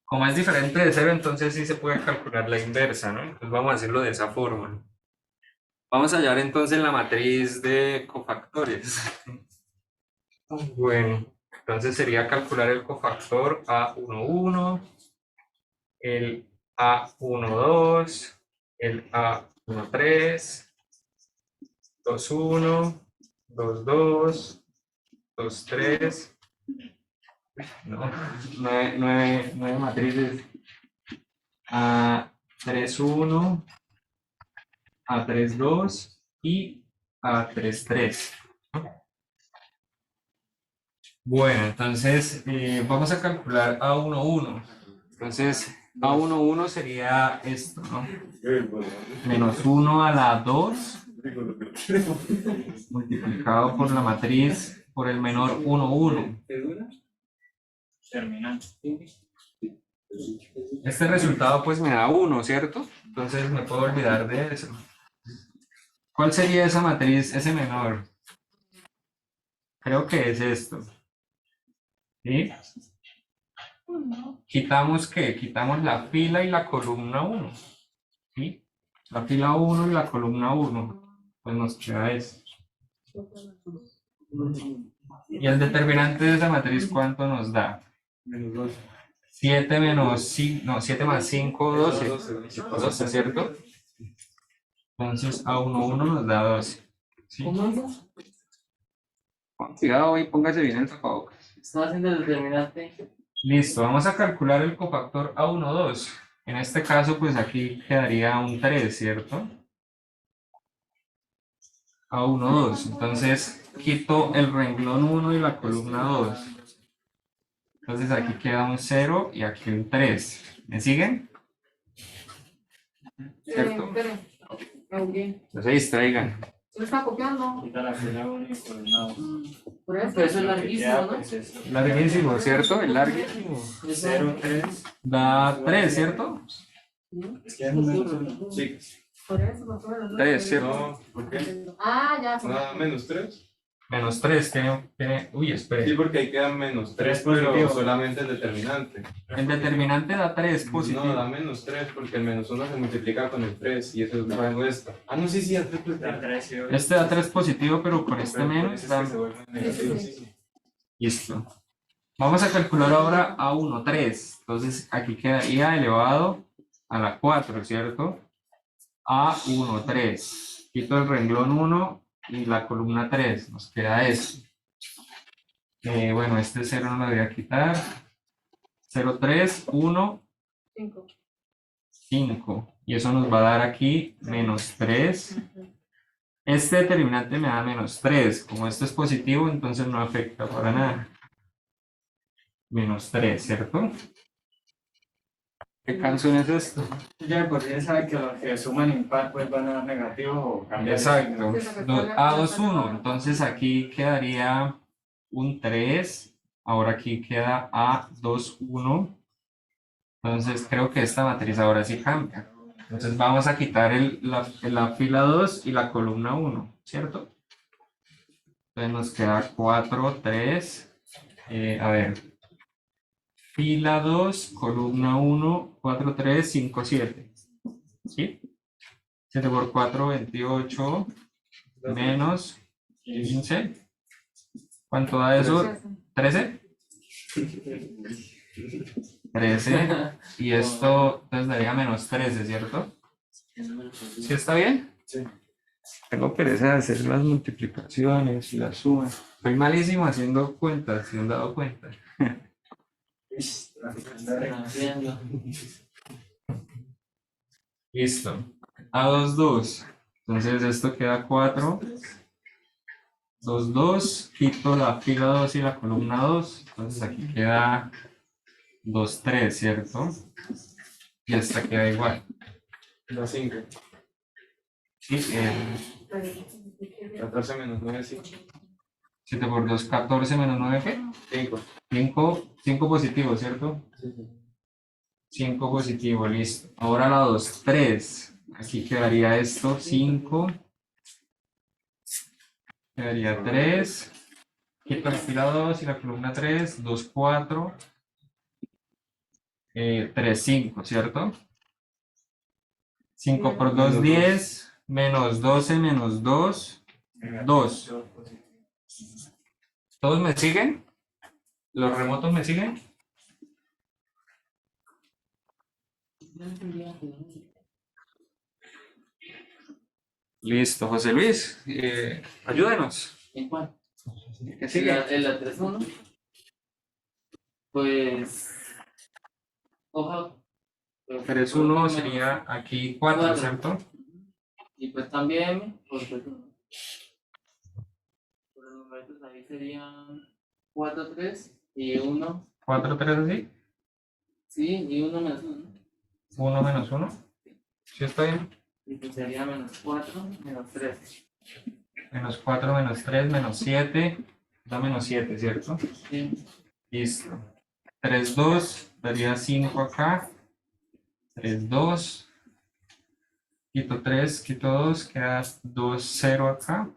Como es diferente de 0, entonces sí se puede calcular la inversa, ¿no? Entonces vamos a hacerlo de esa forma. Vamos a hallar entonces la matriz de cofactores. Bueno, entonces sería calcular el cofactor A11, el A12, el A13, 21, 22, 23, no, nueve matrices, A31, A32 y A33. Bueno, entonces vamos a calcular A11. Entonces, A11 sería esto, ¿no? Menos 1 a la 2 multiplicado por la matriz por el menor 1, 1. Terminante. Este resultado pues me da 1, ¿cierto? Entonces me puedo olvidar de eso. ¿Cuál sería esa matriz, ese menor? Creo que es esto. ¿Sí? ¿Quitamos qué? Quitamos la fila y la columna 1. ¿Sí? La fila 1 y la columna 1. Pues nos queda eso. ¿Y el determinante de esa matriz cuánto nos da? Menos 2. 7 menos 5, no, 7 más 5, 12. 12, ¿cierto? Entonces A11 nos da 12. ¿Sí? Cuidado y póngase bien el tapabocas. Estaba haciendo el determinante. Listo, vamos a calcular el cofactor A12. En este caso, pues aquí quedaría un 3, ¿cierto? A12. Entonces, quito el renglón 1 y la columna 2. Entonces aquí queda un 0 y aquí un 3. ¿Me siguen? ¿Cierto? No se distraigan. ¿Lo está copiando? Quita la fila 1 y por un lado. Por eso. Pero eso es larguísimo, ¿no? Pues eso. Larguísimo, ¿cierto? El larguísimo. 0, 3. Da 3, ¿cierto? Es que es un menos 1. Sí. Por eso, por favor. 3, ¿cierto? No, ¿por qué? Ah, ya. Ah, menos 3. Menos 3 tiene. Uy, Sí, espere. porque ahí queda menos 3, Tres pero positivo. solamente el determinante. El determinante da 3 positivo. No, da menos 3 porque el menos 1 se multiplica con el 3 y eso es rango esto. Ah, no, sí, da 3 plus Da 3 y Este da 3 positivo, pero con este menos da. se vuelve negativo. Listo. Vamos a calcular ahora A13. Entonces aquí quedaría elevado a la 4, ¿cierto? A13. Quito el renglón 1 y la columna 3. Nos queda eso. Bueno, este 0 no lo voy a quitar. 0, 3, 1, 5. 5. Y eso nos va a dar aquí menos 3. Este determinante me da menos 3. Como esto es positivo, entonces no afecta para nada. Menos 3, ¿cierto? ¿Qué canción es esto? Ya por sí sabe que los que suman impar pues van a dar negativo o cambiar. Exacto. A21. Entonces aquí quedaría un 3. Ahora aquí queda A21. Entonces creo que esta matriz ahora sí cambia. Entonces vamos a quitar la fila 2 y la columna 1, ¿cierto? Entonces nos queda 4, 3. A ver. Fila 2, columna 1, 4, 3, 5, 7. ¿Sí? 7 por 4, 28. Menos 15. ¿Cuánto da eso? 13. 13. Y esto entonces daría menos 13, ¿cierto? ¿Sí está bien? Sí. Tengo pereza de hacer las multiplicaciones y las sumas. Soy malísimo haciendo cuentas, si han dado cuenta. Listo. A2, 2. Entonces esto queda 4. 2, 2. Quito la fila 2 y la columna 2. Entonces aquí queda 2, 3, ¿cierto? Y esta queda igual. Da 5. Sí, 14 menos 9, 5. 7 por 2, 14 menos 9, ¿qué? 5. 5 positivo, ¿cierto? Sí, sí. 5 positivo, listo. Ahora la 2, 3. Aquí quedaría esto, 5. Quedaría 3. Quito la fila 2 y la columna 3. 2, 4. 3, 5, ¿cierto? 5 por 2, 10. Menos 12 menos 2. 2. ¿Todos me siguen? ¿Los remotos me siguen? Listo, José Luis, ayúdenos. ¿En cuál? ¿Qué sigue? En la 3.1, pues coja pues, 3-1 menos sería aquí 4, cuatro. ¿cierto? Y pues también pues 1. Por los numeritos ahí serían 4, 3 y 1. 4, 3 así. Sí, y 1 menos 1. 1 menos 1. ¿Sí está bien? Y pues sería menos 4 menos 3. Menos 4 menos 3 menos 7. Da menos 7, ¿cierto? Sí. Listo. 3, 2. Daría 5 acá. 3, 2. Quito 3, quito 2. Queda 2, 0 acá.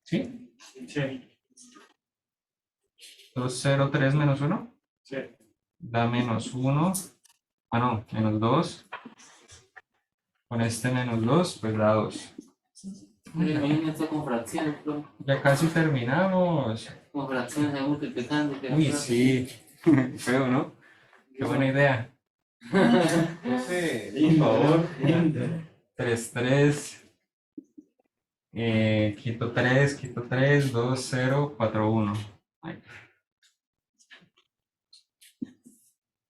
¿Sí? Sí, 2, 0, 3 menos 1. sí. Da menos 1. Ah, no, menos 2. Con este menos 2, pues da 2. Pero imagínate esto con fracciones, bro. Ya casi terminamos. Con fracciones ahí multiplicando. Uy, sí. Feo, ¿no? Qué buena idea. Profe, por favor. 3, 3. Quito 3, quito 3, 2, 0, 4, 1.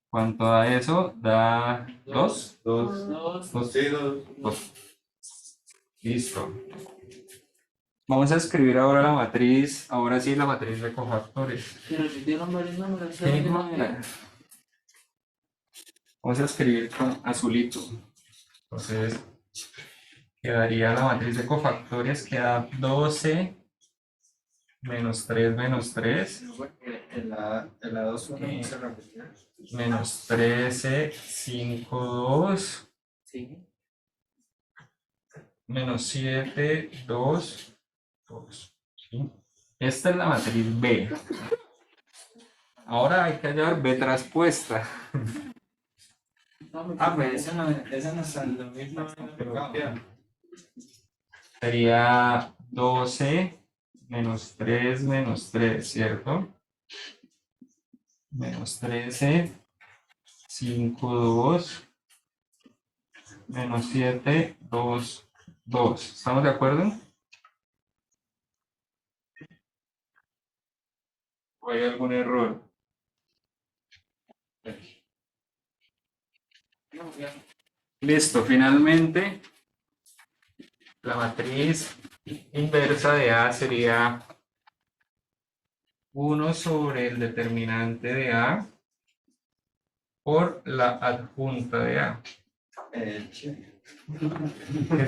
¿Cuánto da eso? Da 2. 2. 2. Sí, 2. 2. Listo. Vamos a escribir ahora la matriz, ahora sí la matriz de cofactores. Se repitieron varios números. ¿Qué número? Vamos a escribir con azulito. Entonces, quedaría la matriz de cofactores, queda 12 menos 3 menos 3 El A2 no se repitió. menos 13, 5, 2 Sí. menos 7, 2, 2. ¿Sí? Esta es la matriz B. Ahora hay que hallar B traspuesta. Ah, pues eso no está en lo mismo. Sería 12 menos 3 menos 3, ¿cierto? Menos 13, 5, 2, menos 7, 2, 2. ¿Estamos de acuerdo? ¿O hay algún error? Listo, finalmente la matriz inversa de A sería 1 sobre el determinante de A por la adjunta de A. Que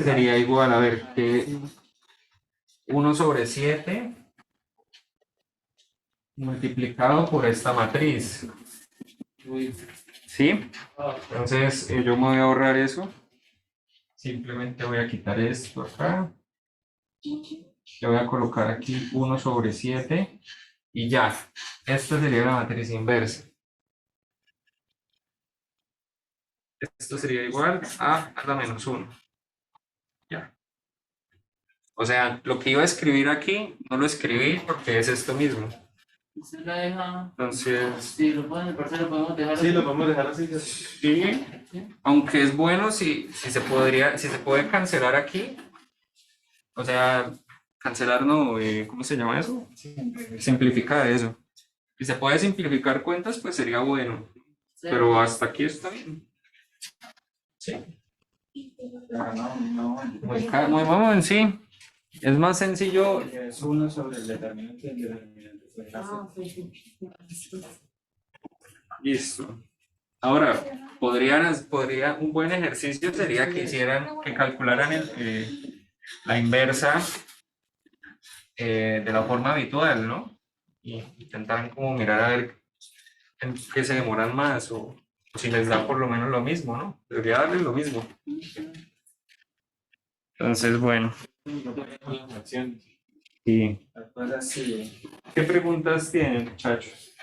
sería igual, a ver, que 1 sobre 7 multiplicado por esta matriz. ¿Sí? Entonces yo me voy a ahorrar eso. Simplemente voy a quitar esto acá. Le voy a colocar aquí 1 sobre 7 y ya. Esta sería la matriz inversa. Esto sería igual a la menos 1. Ya. O sea, lo que iba a escribir aquí no lo escribí porque es esto mismo. Usted la deja. Entonces, Si lo ponen en parcial, lo podemos dejar. Sí, lo podemos dejar así. sí, aunque es bueno si se puede cancelar aquí. O sea, cancelar no, ¿cómo se llama eso? Simplificar eso. Si se puede simplificar cuentas, pues sería bueno. Pero hasta aquí está bien. Sí. Muy bueno, sí. Es más sencillo. Es 1 sobre el determinante del determinante. Listo. Ahora, un buen ejercicio sería que calcularan la inversa de la forma habitual, ¿no? Y intentaran como mirar a ver en qué se demoran más o si les da por lo menos lo mismo, ¿no? Debería darles lo mismo. Entonces, bueno. Sí. ¿Qué preguntas tienen, muchachos?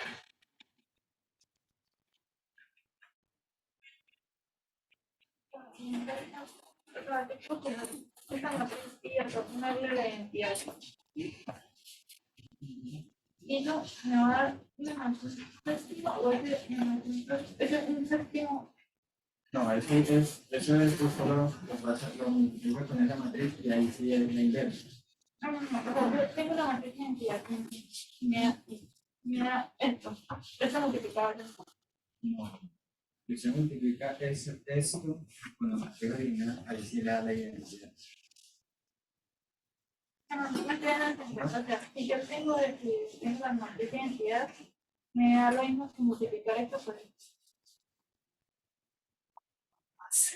Y no, me va a dar una más un séptimo, o ese es un séptimo. No, eso es solo lo pasa, lo multiplica con esa matriz y ahí sí es la inversa. No, no, no, o sea, yo tengo la matriz de identidad, me da esto, esto multiplicado. No. Si usted multiplica esto con la matriz original, ahí sí le da la identidad. No, no me queda entender, o sea, si yo tengo de que tengo la matriz de identidad, me da lo mismo que multiplicar esto por esto.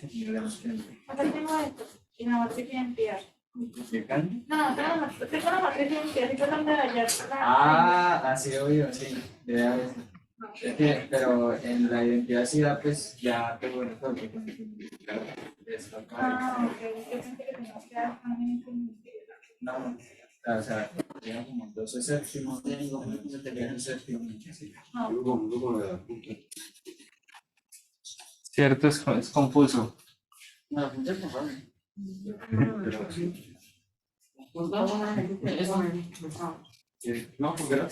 Y le damos que O sea, tengo esto y la matriz de identidad. multiplicando. No, tengo la matriz de identidad, estoy tratando de hallar Así obvio, sí. Debe haber. Es que, pero en la identidad sí da, pues ya tengo el porque con multiplicar esto acá. Ah, ok, yo pensé que tenía que dar también con No, o sea, tengo como 12 séptimos, tengo un séptimo. Sí. Cierto, es confuso. No, punto con Fabi. Eso. No, porque no.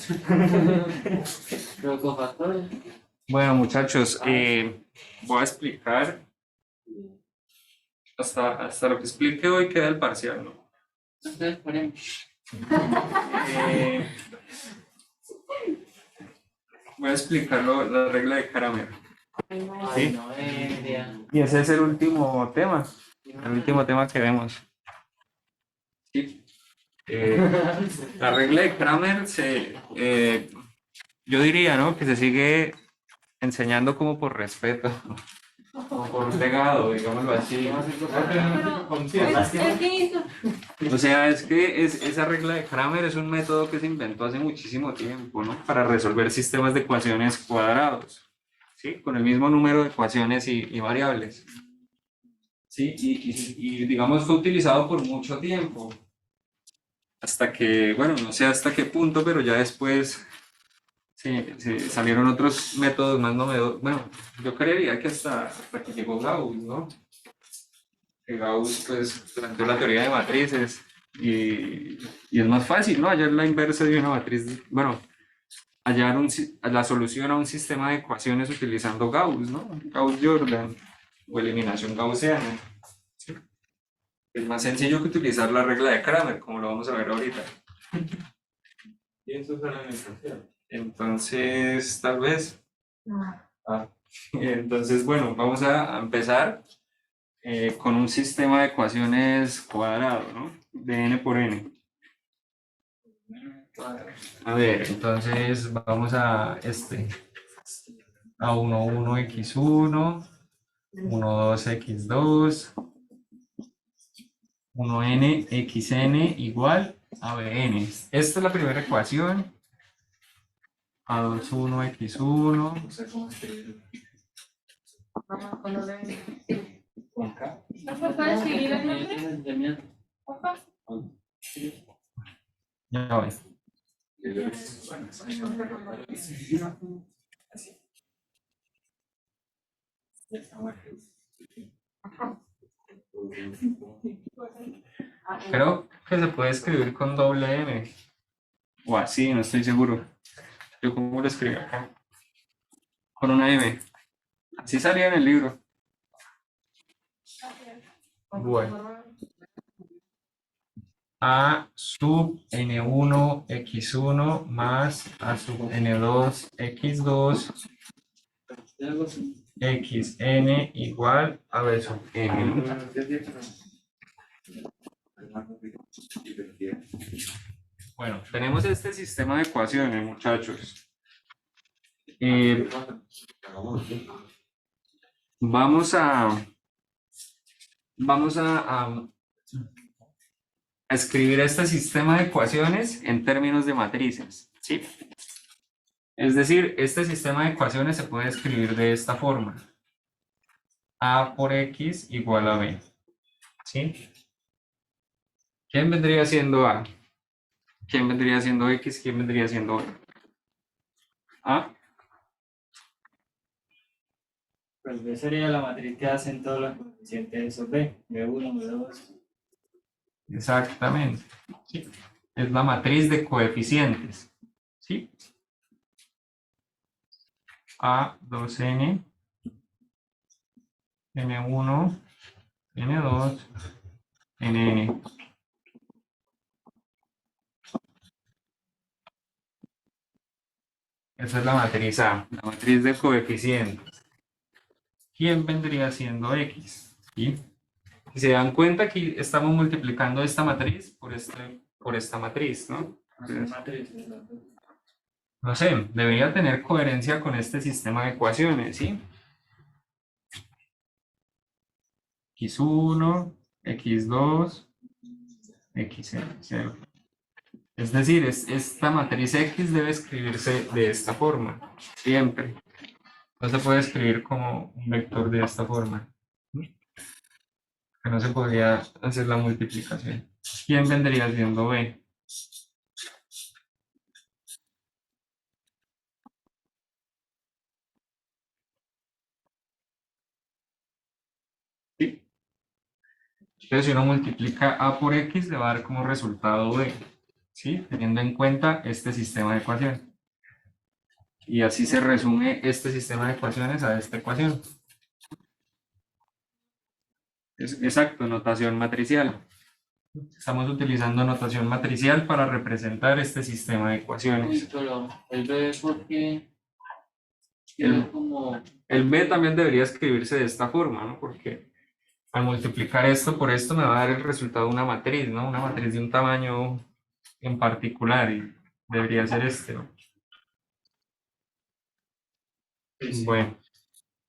Pero con factores. Bueno, muchachos, voy a explicar hasta lo que explique hoy queda el parcial, ¿no? Entonces, por ejemplo. Voy a explicar la regla de Kramer. Ay, no, ya. Y ese es el último tema que vemos. Sí. La regla de Kramer yo diría, ¿no? Que se sigue enseñando como por respeto, como por un legado, digámoslo así. ¿El qué hizo? O sea, es que esa regla de Kramer es un método que se inventó hace muchísimo tiempo, ¿no? Para resolver sistemas de ecuaciones cuadrados, ¿sí? Con el mismo número de ecuaciones y variables. Sí, y digamos fue utilizado por mucho tiempo. Hasta que, bueno, no sé hasta qué punto, pero ya después se salieron otros métodos más novedosos. Bueno, yo creería que hasta que llegó Gauss, ¿no? Que Gauss pues planteó la teoría de matrices y es más fácil, ¿no? Hallar la inversa de una matriz, bueno, hallar la solución a un sistema de ecuaciones utilizando Gauss, ¿no? Gauss-Jordan o eliminación gaussiana. ¿Sí? Es más sencillo que utilizar la regla de Kramer, como lo vamos a ver ahorita. Y eso sale en el parcial. Entonces, tal vez. Entonces, bueno, vamos a empezar con un sistema de ecuaciones cuadrado, ¿no? De n por n. A ver, entonces vamos a a 1,1x1, 1,2x2, 1n(xn) igual a bn. Esta es la primera ecuación. A21x1. No sé cómo escribirlo. Con K. ¿No se puede escribir el nombre? Porfa. Ya voy. Creo que se puede escribir con doble M. O así, no estoy seguro. Yo cómo lo escribo acá. Con una M. Así salía en el libro. Bueno. A sub n1x1 más a sub n2x2 xn igual a b sub n. Bueno, tenemos este sistema de ecuaciones, muchachos. Vamos a escribir este sistema de ecuaciones en términos de matrices, ¿sí? Es decir, este sistema de ecuaciones se puede escribir de esta forma. A por X igual a B, ¿sí? ¿Quién vendría siendo A? ¿Quién vendría siendo X? ¿Quién vendría siendo B? ¿A? Pues B sería la matriz que hacen todos los coeficientes de esos B, B1, B2. Exactamente. ¿Sí? Es la matriz de coeficientes. ¿sí? A2N, N1, N2, NN. Esa es la matriz A, la matriz de coeficientes. ¿Quién vendría siendo X? ¿Sí? Si se dan cuenta, aquí estamos multiplicando esta matriz por esta matriz, ¿no? Entonces, no sé, debería tener coherencia con este sistema de ecuaciones, ¿sí? X1, X2, X0. Es decir, esta matriz X debe escribirse de esta forma, siempre. No se puede escribir como un vector de esta forma. Que no se podría hacer la multiplicación. ¿Quién vendría siendo B? ¿Sí? Entonces, si uno multiplica A por X, le va a dar como resultado B, ¿sí? Teniendo en cuenta este sistema de ecuaciones. Y así se resume este sistema de ecuaciones a esta ecuación. Exacto, notación matricial. Estamos utilizando notación matricial para representar este sistema de ecuaciones. Uy, pero el B porque quedó como... El B también debería escribirse de esta forma, ¿no? Porque al multiplicar esto por esto me va a dar el resultado de una matriz, ¿no? Una matriz de un tamaño en particular y debería ser este, ¿no? Bueno,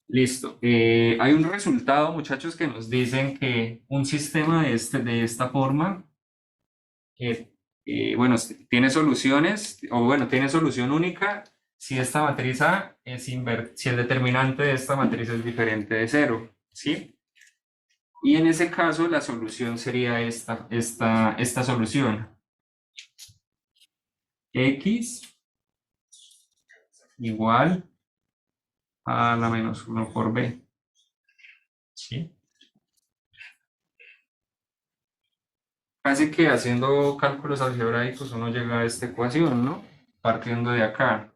listo. Hay un resultado, muchachos, que nos dicen que un sistema de esta forma, bueno, tiene soluciones, o bueno, tiene solución única si esta matriz A es si el determinante de esta matriz es diferente de 0, ¿sí? Y en ese caso la solución sería esta solución. X igual a la menos 1 por B. ¿Sí? Casi que haciendo cálculos algebraicos uno llega a esta ecuación, ¿no? Partiendo de acá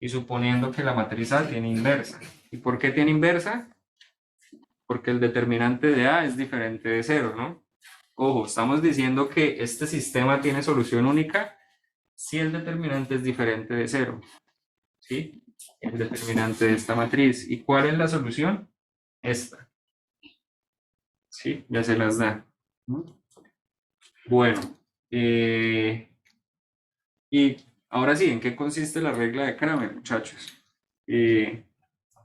y suponiendo que la matriz A tiene inversa. ¿Y por qué tiene inversa? Porque el determinante de A es diferente de 0, ¿no? Ojo, estamos diciendo que este sistema tiene solución única si el determinante es diferente de 0. ¿Sí? El determinante de esta matriz. ¿Y cuál es la solución? Esta. ¿Sí? Ya se las da. Bueno. Y ahora sí, ¿en qué consiste la regla de Kramer, muchachos?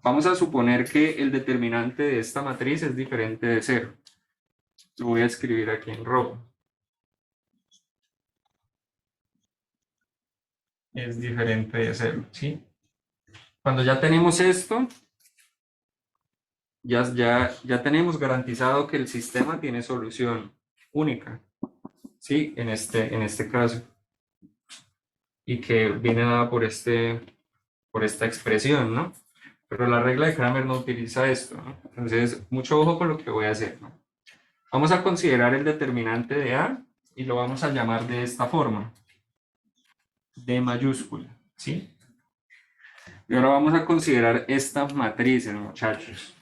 Vamos a suponer que el determinante de esta matriz es diferente de 0. Lo voy a escribir aquí en rojo. Es diferente de 0, ¿sí? Cuando ya tenemos esto, ya tenemos garantizado que el sistema tiene solución única, ¿sí? En este caso. Y que viene dada por esta expresión, ¿no? Pero la regla de Kramer no utiliza esto, ¿no? Entonces, mucho ojo con lo que voy a hacer, ¿no? Vamos a considerar el determinante de A y lo vamos a llamar de esta forma. D mayúscula, ¿sí? Y ahora vamos a considerar estas matrices, muchachos.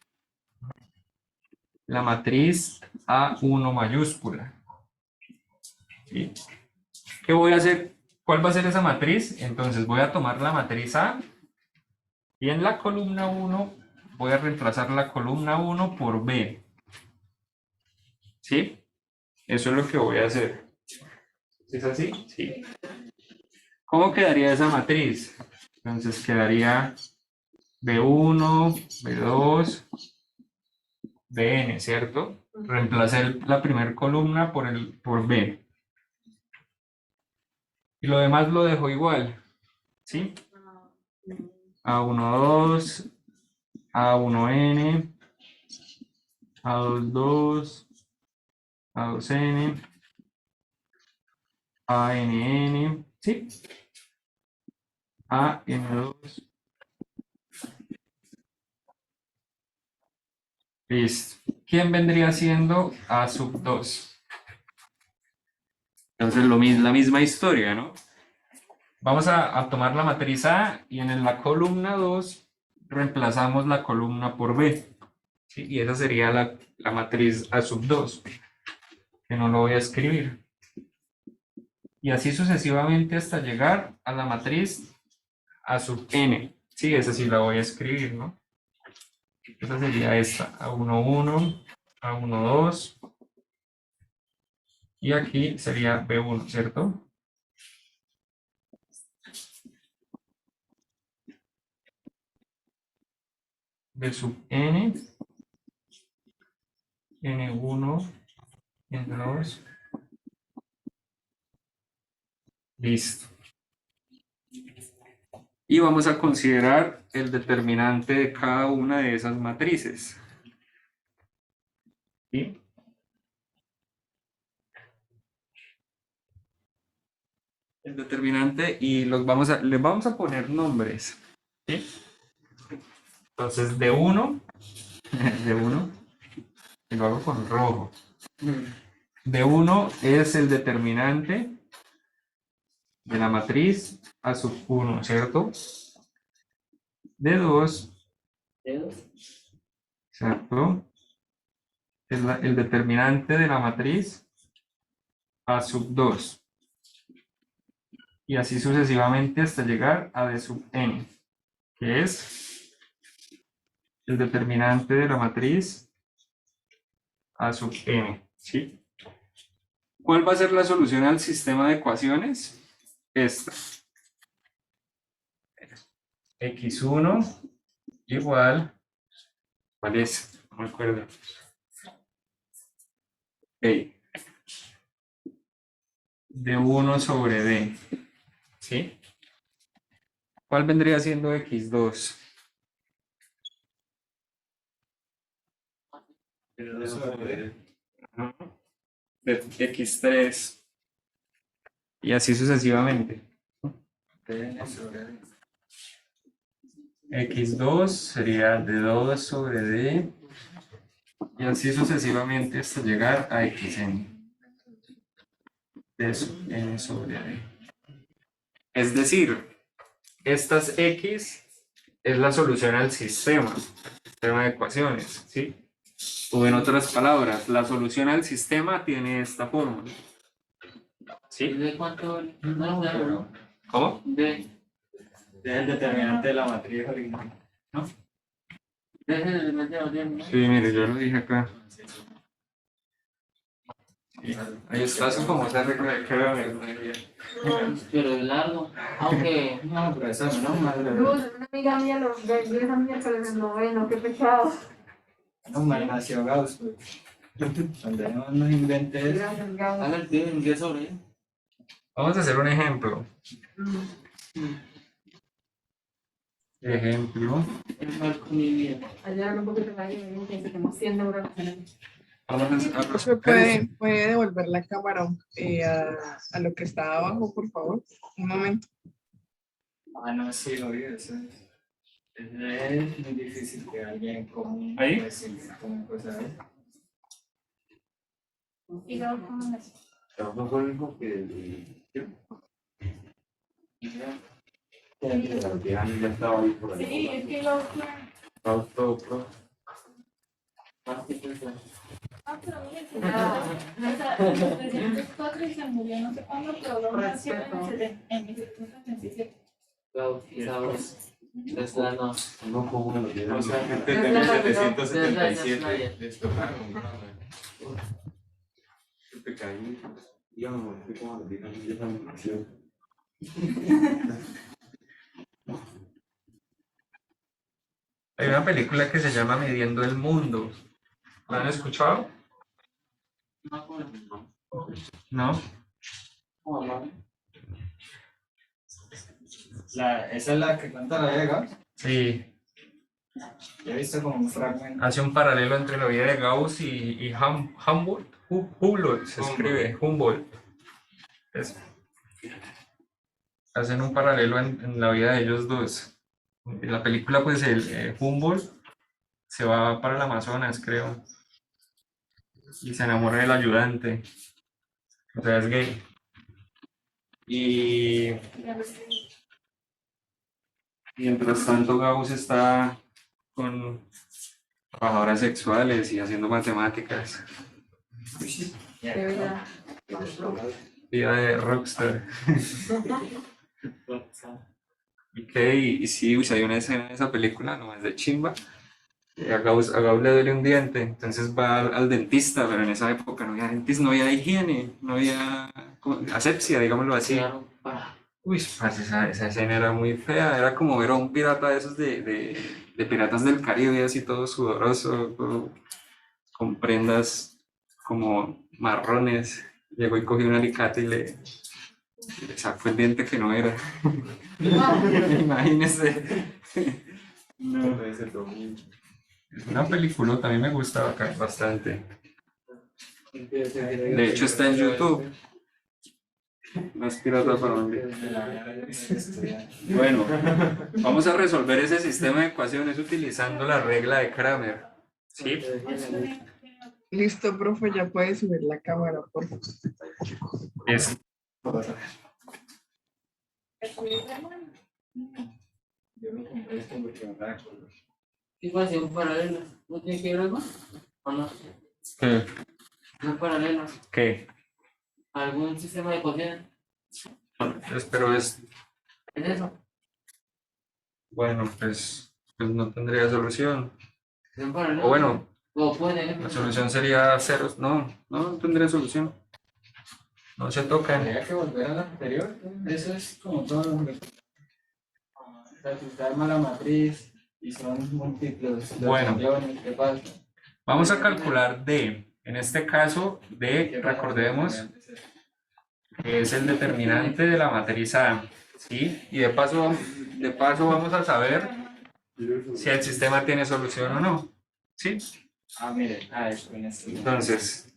La matriz A1 mayúscula. ¿Sí? ¿Qué voy a hacer? ¿Cuál va a ser esa matriz? Entonces voy a tomar la matriz A y en la columna 1 voy a reemplazar la columna 1 por B. ¿Sí? Eso es lo que voy a hacer. ¿Es así? Sí. ¿Cómo quedaría esa matriz? Entonces quedaría B1, B2, Bn, ¿cierto? Reemplacé la primera columna por B. Y lo demás lo dejo igual. ¿Sí? A12, A1n, A22, A2n, ANN, ¿sí? AN2. Listo. ¿Quién vendría siendo A sub 2? Entonces la misma historia, ¿no? Vamos a tomar la matriz A y en la columna 2 reemplazamos la columna por B. ¿Sí? Y esa sería la matriz A sub 2, que no lo voy a escribir. Y así sucesivamente hasta llegar a la matriz A sub n. Sí, esa sí la voy a escribir, ¿no? Esa sería esta, A11, A12. Y aquí sería B1, ¿cierto? B sub n, N1, N2. Listo. Y vamos a considerar el determinante de cada una de esas matrices. ¿Sí? El determinante y les vamos a poner nombres. ¿Sí? Entonces, de 1, de 1, y lo hago con rojo. De 1 es el determinante de la matriz A sub 1, ¿cierto? De 2, ¿cierto? Es el determinante de la matriz A sub 2. Y así sucesivamente hasta llegar a D sub n, que es el determinante de la matriz A sub n. ¿Sí? ¿Cuál va a ser la solución al sistema de ecuaciones? Esta. X1 igual, ¿cuál es? No me acuerdo. Ok. D1 sobre D. ¿Sí? ¿Cuál vendría siendo X2? De X3. Y así sucesivamente. N sobre D. X2 sería D2 sobre D. Y así sucesivamente hasta llegar a Xn. D sub n sobre D. Es decir, estas X es la solución al sistema de ecuaciones, ¿sí? O en otras palabras, la solución al sistema tiene esta forma. ¿Sí? ¿De cuánto? No, Pero ¿Cómo? de es el determinante de la matriz original. Sí, mire, yo lo dije acá. Sí, ahí está, eso como se arregla, creo. pero es largo. Aunque No, profesor, no mal. Luz, una amiga mía lo vendió esa miércoles en noveno, qué pecado. No mal nació Gauss, pues. Donde no nos invente eso. Gracias, Gabo. haga el tío en 10 sobre él. Vamos a hacer un ejemplo. Ejemplo. Es mal con mi vida. Ayer un poquito más y me dijo que tenemos 100 euros. ¿Me puede devolver la cámara a lo que está abajo, por favor? Un momento. Ah, no, sí, obvio, eso es muy difícil que alguien con ¿Ahí? pues, con cosas así. Y luego, ¿cómo es? No fue el mismo que ya estaba ahí por ahí. Sí, es que lo. Auto, Más que eso. Ah, pero mire, que esa 704 y se murió no sé cuándo, pero lo nació en 1777. Claro, quizás es la no. no como uno lo tiene. O sea, Gente desde de la- 1777 desde- les tocaron, brother. Yo te caí. Yo me morí como lo digan, yo también nació. Hay una película que se llama Midiendo el Mundo. ¿La han escuchado? No, ¿No? no. Esa es la que cuenta la vida de Gauss. Sí. Yo he visto como un fragmento. Hace un paralelo entre la vida de Gauss y Humboldt. Humboldt se escribe, Humboldt. Hacen un paralelo en la vida de ellos dos. En la película, pues, el Humboldt se va para el Amazonas, creo. Y se enamora del ayudante. O sea, es gay. Y mientras tanto, Gauss está con trabajadoras sexuales y haciendo matemáticas. Vida de rockstar. Y sí, uy, hay una escena en esa película, no es de chimba. A Gauss le duele un diente, entonces va al dentista, pero en esa época no había dentista, no había higiene, no había asepsia, digámoslo así. Claro, pa. Uy, parce, esa escena era muy fea, era como ver a un pirata de esos de Piratas del Caribe, así todo sudoroso, todo con prendas como marrones. Llegó y cogió un alicate y le sacó el diente que no era. Imagínese. No. Puede ser domingo. Es una película, también me gusta bastante. De hecho, está en YouTube. Más pirata para dónde. Bueno, vamos a resolver ese sistema de ecuaciones utilizando la regla de Kramer. ¿Sí? Listo, profe, ya puede subir la cámara, por favor. Es Ecuación paralela. ¿No tiene que ver algo? ¿O no? ¿qué? No es paralela. ¿Qué? ¿Algún sistema de ecuaciones? Pero es, ¿Es eso? bueno, pues no tendría solución. ¿Sistema paralela? O bueno, O puede. la solución sería ceros. No tendría solución. No se tocan. Habría que volver a la anterior. Eso es como todo. O sea, si usted arma la matriz y son múltiplos los Bueno. millones, ¿qué pasa? Vamos a calcular D. En este caso, D, recordemos, que es el determinante de la matriz A. ¿Sí? Y de paso vamos a saber si el sistema tiene solución o no. ¿Sí? Mire, eso en este. Entonces,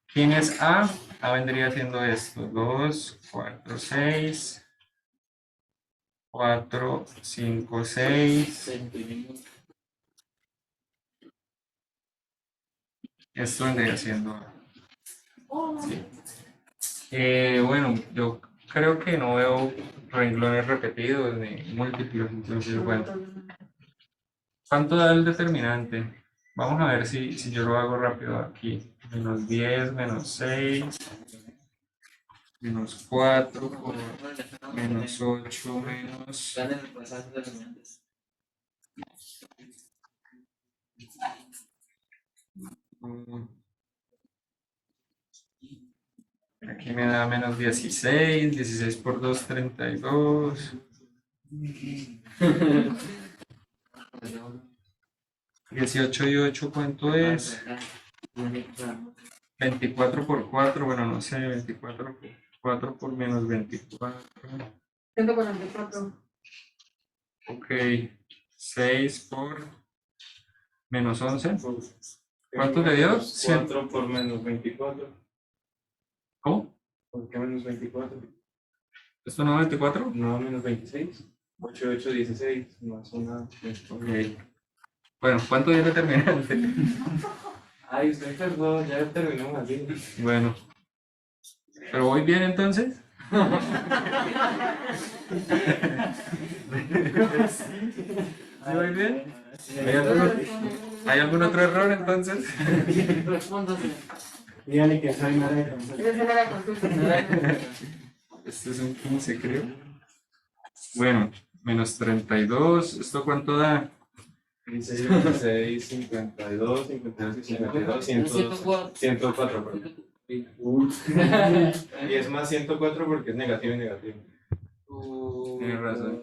¿quién es A? A vendría siendo esto. 2, 4, 6. 4, 5, 6. Esto vendría siendo A. Sí. Bueno, yo creo que no veo renglones repetidos ni múltiplos, entonces bueno. ¿Cuánto da el determinante? Vamos a ver si yo lo hago rápido aquí. Menos 10, menos 6, menos 4, menos 8, menos... Ganen el pasaje de elementos. Aquí me da menos 16, 16 por 2, 32. 18 y 8, ¿cuánto es? 24 por 4, bueno, no sé, 24 por 4 por menos 24. 144. Ok, 6 por menos 11. ¿Cuánto le dio? 4 por menos 24. ¿Cómo? ¿Por qué menos 24? ¿Esto no es 24? No, menos 26. 8, 8, 16. Más una. Ok. Bueno, ¿cuánto dio el determinante? Ay, usted perdón, ya terminamos así. Bueno. ¿Pero voy bien entonces? ¿Sí voy bien? ¿Hay algún otro error entonces? Respóndase. Dígale que soy madre de Este es un 15, creo. Bueno, menos 32. ¿Esto cuánto da? 16, 26, 52, 52 y 52, 104. 104, perdón. Y es más 104 porque es negativo y negativo. Tienes razón.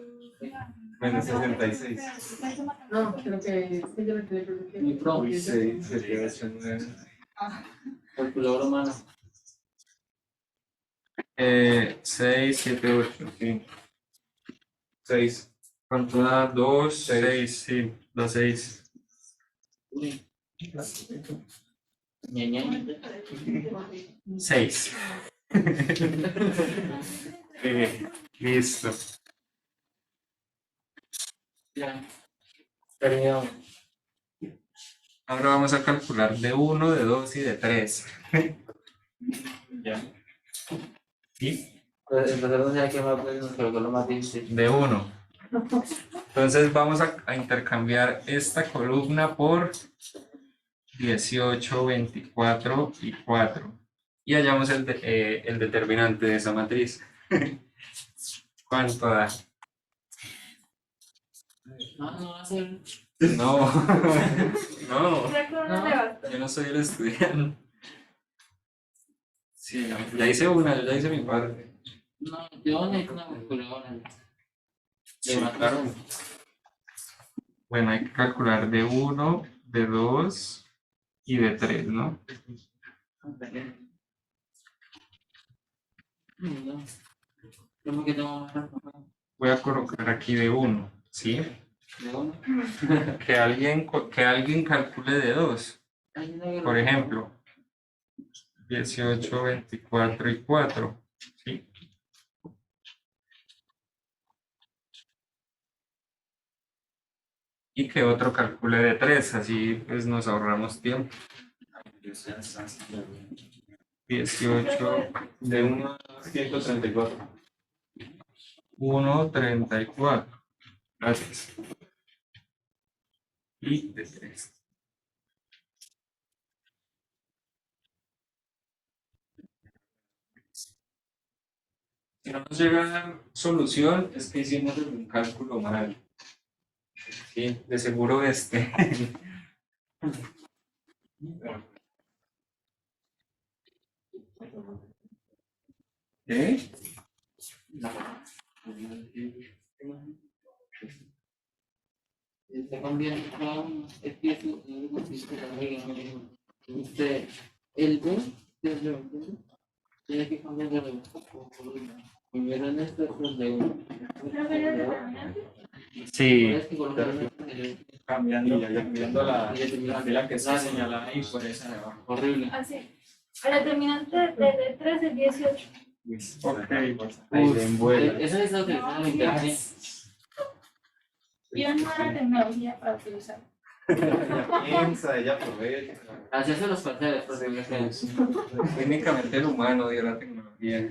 Menos 66. No, creo que yo me quedé con Mi pro. Uy, 6, 7, 8, 9. Calculadora humana. 6, 7, 8, sí. 6. ¿Cuánto da? 2, Seis. 6, sí, da 6. Ña. 6. Listo. Ya. Terminado. Ahora vamos a calcular de 1, de 2 y de 3. Ya. y El profesor no sabe qué más, pues nos colocó lo más difícil. de 1. Entonces vamos a intercambiar esta columna por 18, 24 y 4. Y hallamos el determinante de esa matriz. ¿Cuánto da? No va a ser. No, no, Ya con una le bastó. yo no soy el estudiante. Sí, ya hice una, yo ya hice mi parte. No, yo necesito una calculadora. Sí, claro. Bueno, hay que calcular de 1, de 2 y de 3, ¿no? No. ¿Cómo que tengo más? Voy a colocar aquí de 1, ¿sí? ¿De uno? Que alguien calcule de 2. Por ejemplo, 18, 24 y 4, ¿sí? Y que otro calcule de 3, así pues nos ahorramos tiempo. 18 De 1 a 134. 1, 34. Gracias. Y de 3. Si no nos llega a dar solución, es que hicimos un cálculo mal. Sí, de seguro ¿Eh? Está cambiando es que eso consiste también en el B, tiene que cambiar de reverso. Primero en esto, después de uno. ¿No querías determinante? Sí, Es que colocar el Cambiando, cambiando la y determinar fila que está señalada ahí por esa de abajo. horrible. Así. El determinante de 3 es 18. ok. Ahí le envuelve. Eso es lo que utilizando en internet. Yo no era tecnología para utilizar. Ella piensa, ella aprovecha. Hacerse los parciales, por ejemplo. Técnicamente el humano dio la tecnología.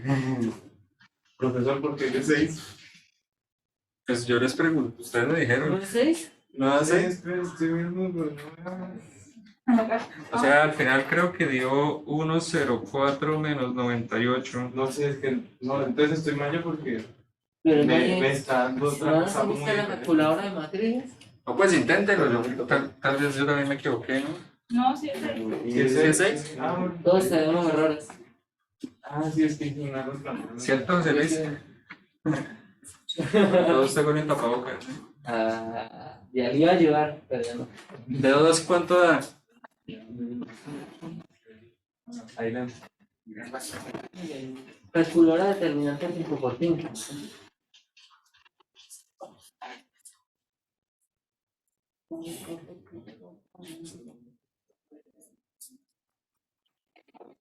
Profesor, ¿por qué de 6? Pues yo les pregunto, ustedes me dijeron, ¿No es 6? ¿no hace? Estoy viendo, pero no. O sea, al final creo que dio 1,04 menos 98. No sé, es que. No, entonces estoy mal yo porque Pero me está dando ¿no otra vas cosa a muy buscar la diferente. calculadora de matrices? No, pues inténtelo, tal vez yo también me equivoqué, ¿no? No, sí es el. ¿Y ese ¿Sí es 6? Ah, bueno. Todos tenemos errores. Sí, es que hice una otra. ¿Cierto, José Luis? Todos tengo en tapabocas. Ya le iba a ayudar, pero ya no. ¿De 2 cuánto da? Ahí la. Calculadora determinante 5 por 5.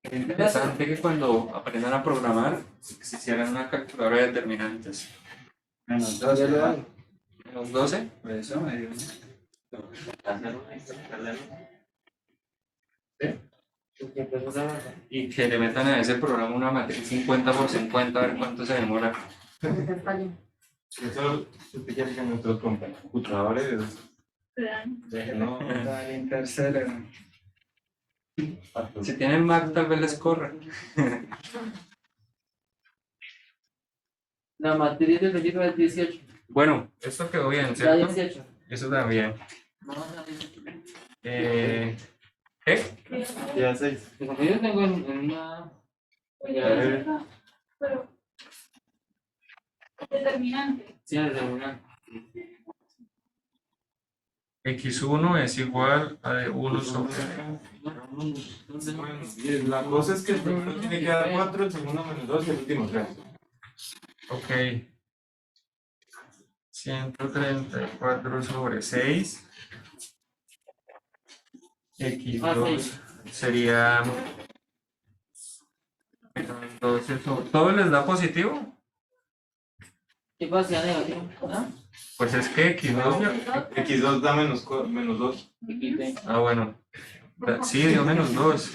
Es interesante que cuando aprendan a programar, se hicieran una calculadora de determinantes. Menos Ya 12. lo hay. ¿Menos 12? Por eso me dio. Y que le metan a ese programa una matriz 50 por 50, a ver cuánto se demora. Eso significa que nuestros computadores. No, está en tercero. Si tienen Mac, tal vez les corra. La matriz del principio es 18. Bueno, esto quedó bien, La ¿cierto? 18. Eso también. No, la 18. ¿Qué? Ya 6. Porque yo tengo en una. Pero. Determinante. Sí, en el terminal. X1 es igual a de 1 sobre. La cosa es que el primero tiene que dar 4, el segundo menos 2 y el último 3. Ok. 134 sobre 6. X2 sería 12 sobre. ¿Todo les da positivo? ¿Qué pasa si da negativo? ¿Ah? Pues es que X2 X2 da menos 2. Y quité. Ah, bueno. Sí, dio menos 2.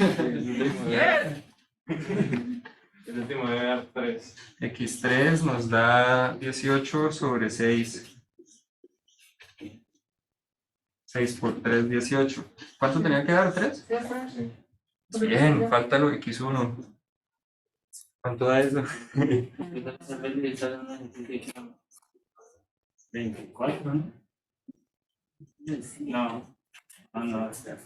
El último debe dar 3. X3 nos da 18 sobre 6. 6 por 3, 18. ¿Cuánto tenía que dar? ¿3? Bien, falta lo X1. ¿Cuánto da eso? 24, ¿no? No, espera.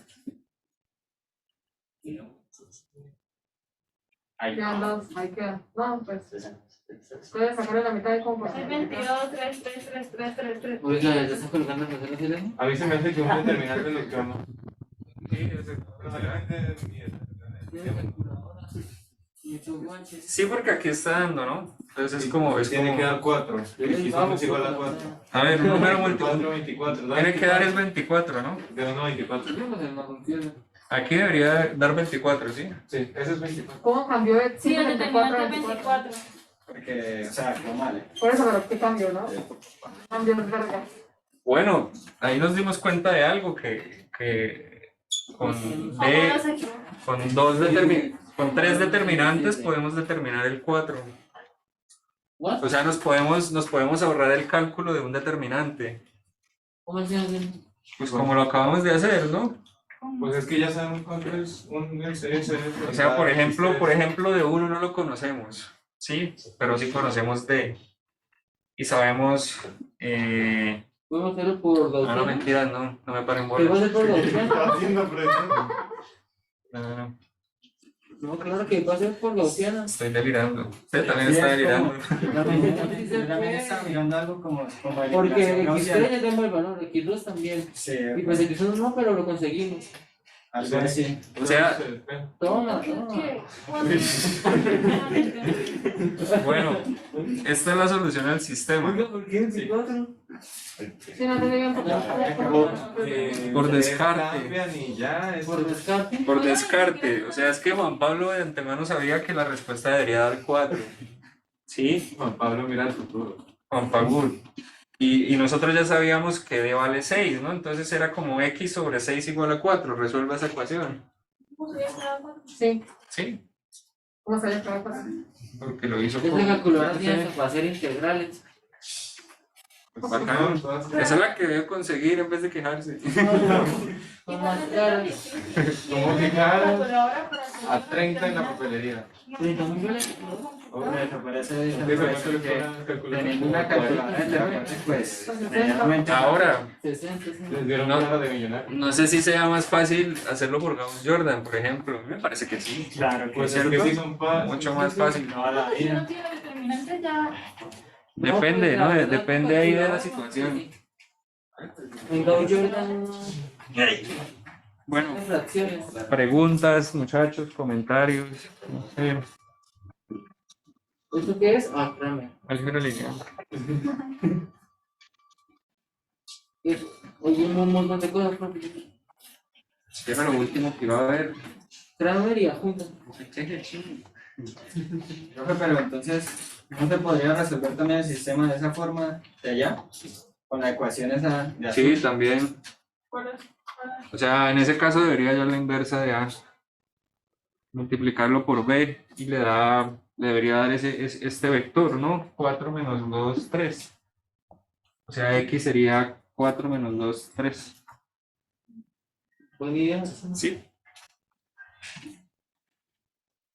Ahí Quedan dos, ahí queda. No, pues. Puedes sacarle la mitad de cómo. Es 22, 3, 3, 3, 3, 3, 3. Oiga, ¿ya están colocando las cosas en A mí se me hace que un determinante lo que vamos. Sí, porque aquí está dando, ¿no? Entonces es como... Tiene que dar 4. X1 es igual a 4. A ver, un número 4, múltiplo. 24. Tiene que dar es 24, ¿no? De 1 a 24. Aquí debería dar 24, ¿sí? Sí, ese es 24. ¿Cómo cambió de Sí, el 24 a determinante 24? 24. Porque, o sea, normal. Por eso, pero ¿qué cambió, no? Cambió de verga. Bueno, ahí nos dimos cuenta de algo que con, ¿Cómo los equipos? con 3 determinantes podemos determinar el 4. ¿What? O sea, nos podemos ahorrar el cálculo de un determinante. ¿Cómo se hace? Pues como lo acabamos de hacer, ¿no? Pues es que ya sabemos cuánto es un SS. O sea, por ejemplo, de 1 no lo conocemos, ¿sí? Pero sí conocemos de. Y sabemos. ¿Podemos hacerlo por No, Gaussiana? mentiras, no me paren ¿Qué va a bolas. ser por Gaussiana? Haciendo presión. No, No, claro que va a ser por Gaussiana. estoy delirando. Usted también está delirando. Yo también estaba mirando algo como Porque eliminación X3 gaussiana. ya tenemos el valor, X2 también. Sí, Y pues X1 no, pero lo conseguimos. algo así. O sea, Toma, ¿Qué? toma. bueno, esta es la solución al sistema. Oiga, ¿por qué 24? Sí, no te digan Por descarte. Cambian y ya, es Por descarte. Por descarte. O sea, es que Juan Pablo de antemano sabía que la respuesta debería dar 4. ¿Sí? Juan Pablo mira el futuro. Juan Pablo. Y nosotros ya sabíamos que D vale 6, ¿no? Entonces era como X sobre 6 igual a 4. Resuelva esa ecuación. Sí, ¿Sí? ¿cómo se llama cada cosa? Porque lo hizo Esta con... calculadora tiene para hacer integrales. Pues bacán. Esa es la que debe conseguir en vez de quejarse. Son más caras. ¿Cómo fijar a 30 en la papelería? 30 millones. Por eso Empieza por a eso que calcular de ninguna calculadora de deportes, pues, medianamente. Ahora, 60, 60. Les dieron No. cara de millonario. no sé si sea más fácil hacerlo por Gauss Jordan, por ejemplo. Me parece que sí. Claro, que Pues sí. es que sí son Mucho más fácil. No, la Si no vida. tiene determinantes ya. Depende, ¿no? Depende ahí de la situación. En Gauss Jordan Bueno, no fracciones. preguntas, muchachos, comentarios. No sé. ¿Esto qué es? Ah, espérame. Álgebra lineal. Oye, un montón de cosas, profe. Era lo último que iba a ver. Kramer y Ajunta. Profe, pero entonces, ¿no se podría resolver también el sistema de esa forma de allá? Con la ecuación esa de azul. Sí, también. O sea, en ese caso debería ya la inversa de A. Multiplicarlo por B y le debería dar este vector, ¿no? 4 menos 2, 3. O sea, X sería 4 menos 2, 3. Buena idea. Sí.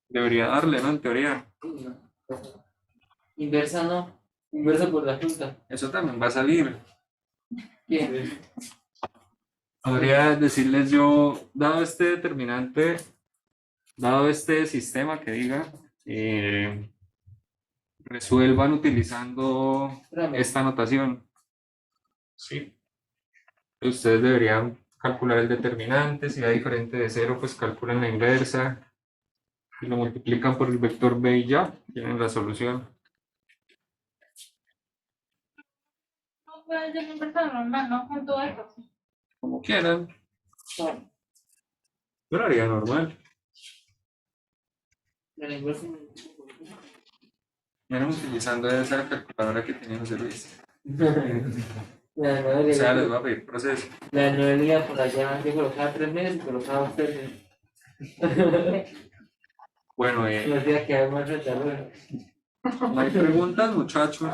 Debería darle, ¿no? En teoría. Inversa no. Inversa por la junta. Eso también va a salir. ¿Quién? Podría decirles yo, dado este determinante, dado este sistema que diga, resuelvan utilizando Espérame. esta notación. Sí. Ustedes deberían calcular el determinante, si da diferente de 0, pues calculan la inversa y lo multiplican por el vector b y ya, tienen la solución. No puede ser inversa normal, ¿no? Con todo esto. Como quieran. Yo lo haría normal. La inversa. Vieron utilizando esa calculadora que tenía José Luis. La nueva O sea, les ley. voy a pedir proceso. La nueva ley por allá. Yo colocaba 3 meses y colocaba 3 meses. Bueno, Los días que hay más retardo. no hay preguntas, muchachos.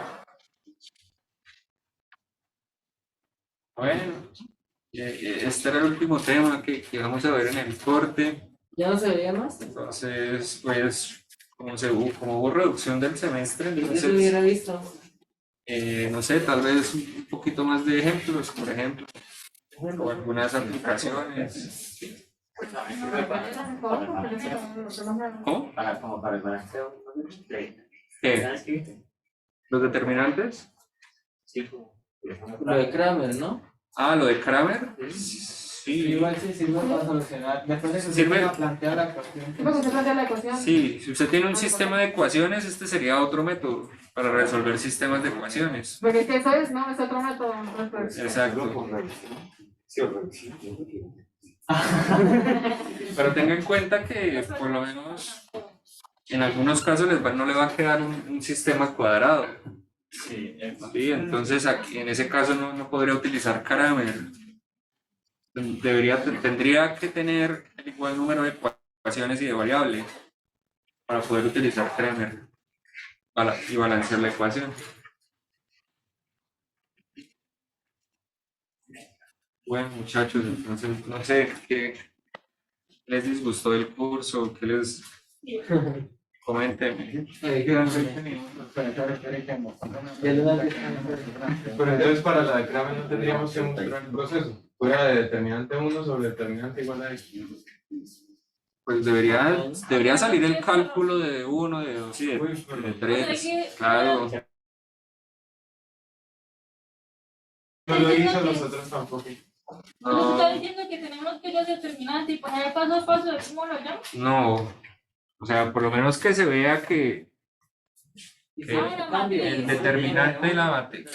Bueno, este era el último tema que vamos a ver en el corte. ¿Ya no se veía más? Entonces, pues, como hubo reducción del semestre, Yo se entonces, hubiera visto. no sé, tal vez un poquito más de ejemplos, por ejemplo, o algunas aplicaciones. ¿Cómo? Como para el balanceo. ¿Qué? ¿Los determinantes? Lo de Kramer, ¿no? Ah, lo de Kramer. Sí, Sí, igual sí sirve para solucionar. Después de que se Sirve. plantea la cuestión. Porque se plantea la ecuación. sí, si usted tiene un sistema de ecuaciones, este sería otro método para resolver sistemas de ecuaciones. Porque es que eso es, ¿no? Es otro método. Exacto. Pero tenga en cuenta que por lo menos en algunos casos no le va a quedar un sistema cuadrado. Sí, Sí, entonces aquí, en ese caso no podría utilizar Kramer. Tendría que tener el igual número de ecuaciones y de variables para poder utilizar Kramer y balancear la ecuación. Bueno, muchachos, entonces no sé qué les disgustó del curso, qué les comenten. Ahí quedan. Pero entonces para la de Kramer no tendríamos que mostrar el proceso. Fuera de determinante 1 sobre determinante igual a X. Pues debería salir el cálculo de 1, de 2 y de 3. Claro. No lo hizo, nosotros tampoco. ¿Nos está diciendo que tenemos que ir al determinante y poner paso a paso de cómo lo llamo? No. O sea, por lo menos que se vea que Cambio. el determinante de la materia,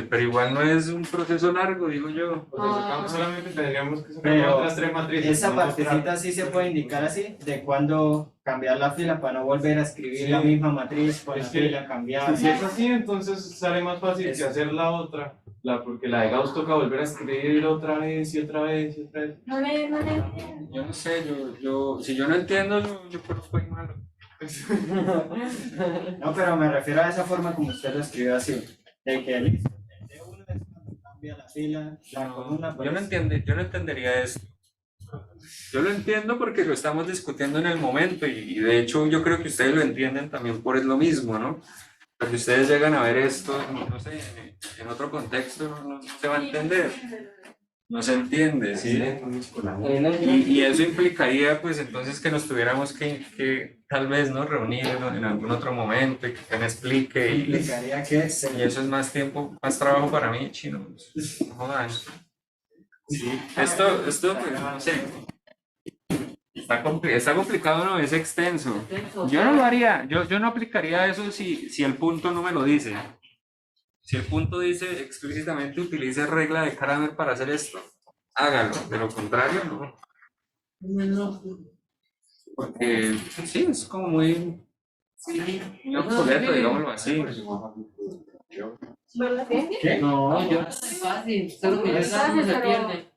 pero igual no es un proceso largo, digo yo. O sea, sacamos solamente tendríamos que sacar Pero otras 3 matrices. esa no mostrar. partecita sí se puede indicar así, de cuándo cambiar la fila para no volver a escribir Sí. la misma matriz con la Es que- fila cambiada. Si es así, entonces sale más fácil que hacer la otra. Porque la de Gauss toca volver a escribir otra vez y otra vez y otra vez. No le entiendo. Yo no sé, si yo no entiendo, yo creo que soy malo. No, pero me refiero a esa forma como usted lo escribió así, de que listo, el D1 es cuando cambia la fila, la columna, Yo no entendería esto. Yo lo entiendo porque lo estamos discutiendo en el momento y de hecho yo creo que ustedes lo entienden también por lo mismo, ¿no? Pero si ustedes llegan a ver esto, no sé, en otro contexto no se va a entender, no se entiende, ¿sí? Y eso implicaría pues entonces que nos tuviéramos que tal vez no reunir en algún otro momento y que me explique y implicaría que eso es más tiempo, más trabajo para mí, chino. No jodan. Esto pues, no sé. Está complicado, no, es extenso. Yo no lo haría, yo no aplicaría eso si el punto no me lo dice. Si el punto dice explícitamente utilice regla de Kramer para hacer esto, hágalo. De lo contrario, no. Porque sí, es como muy obsoleto, digámoslo así. ¿Verdad que sí? ¿Qué? No, yo no es fácil. Solo que ya no se pierde.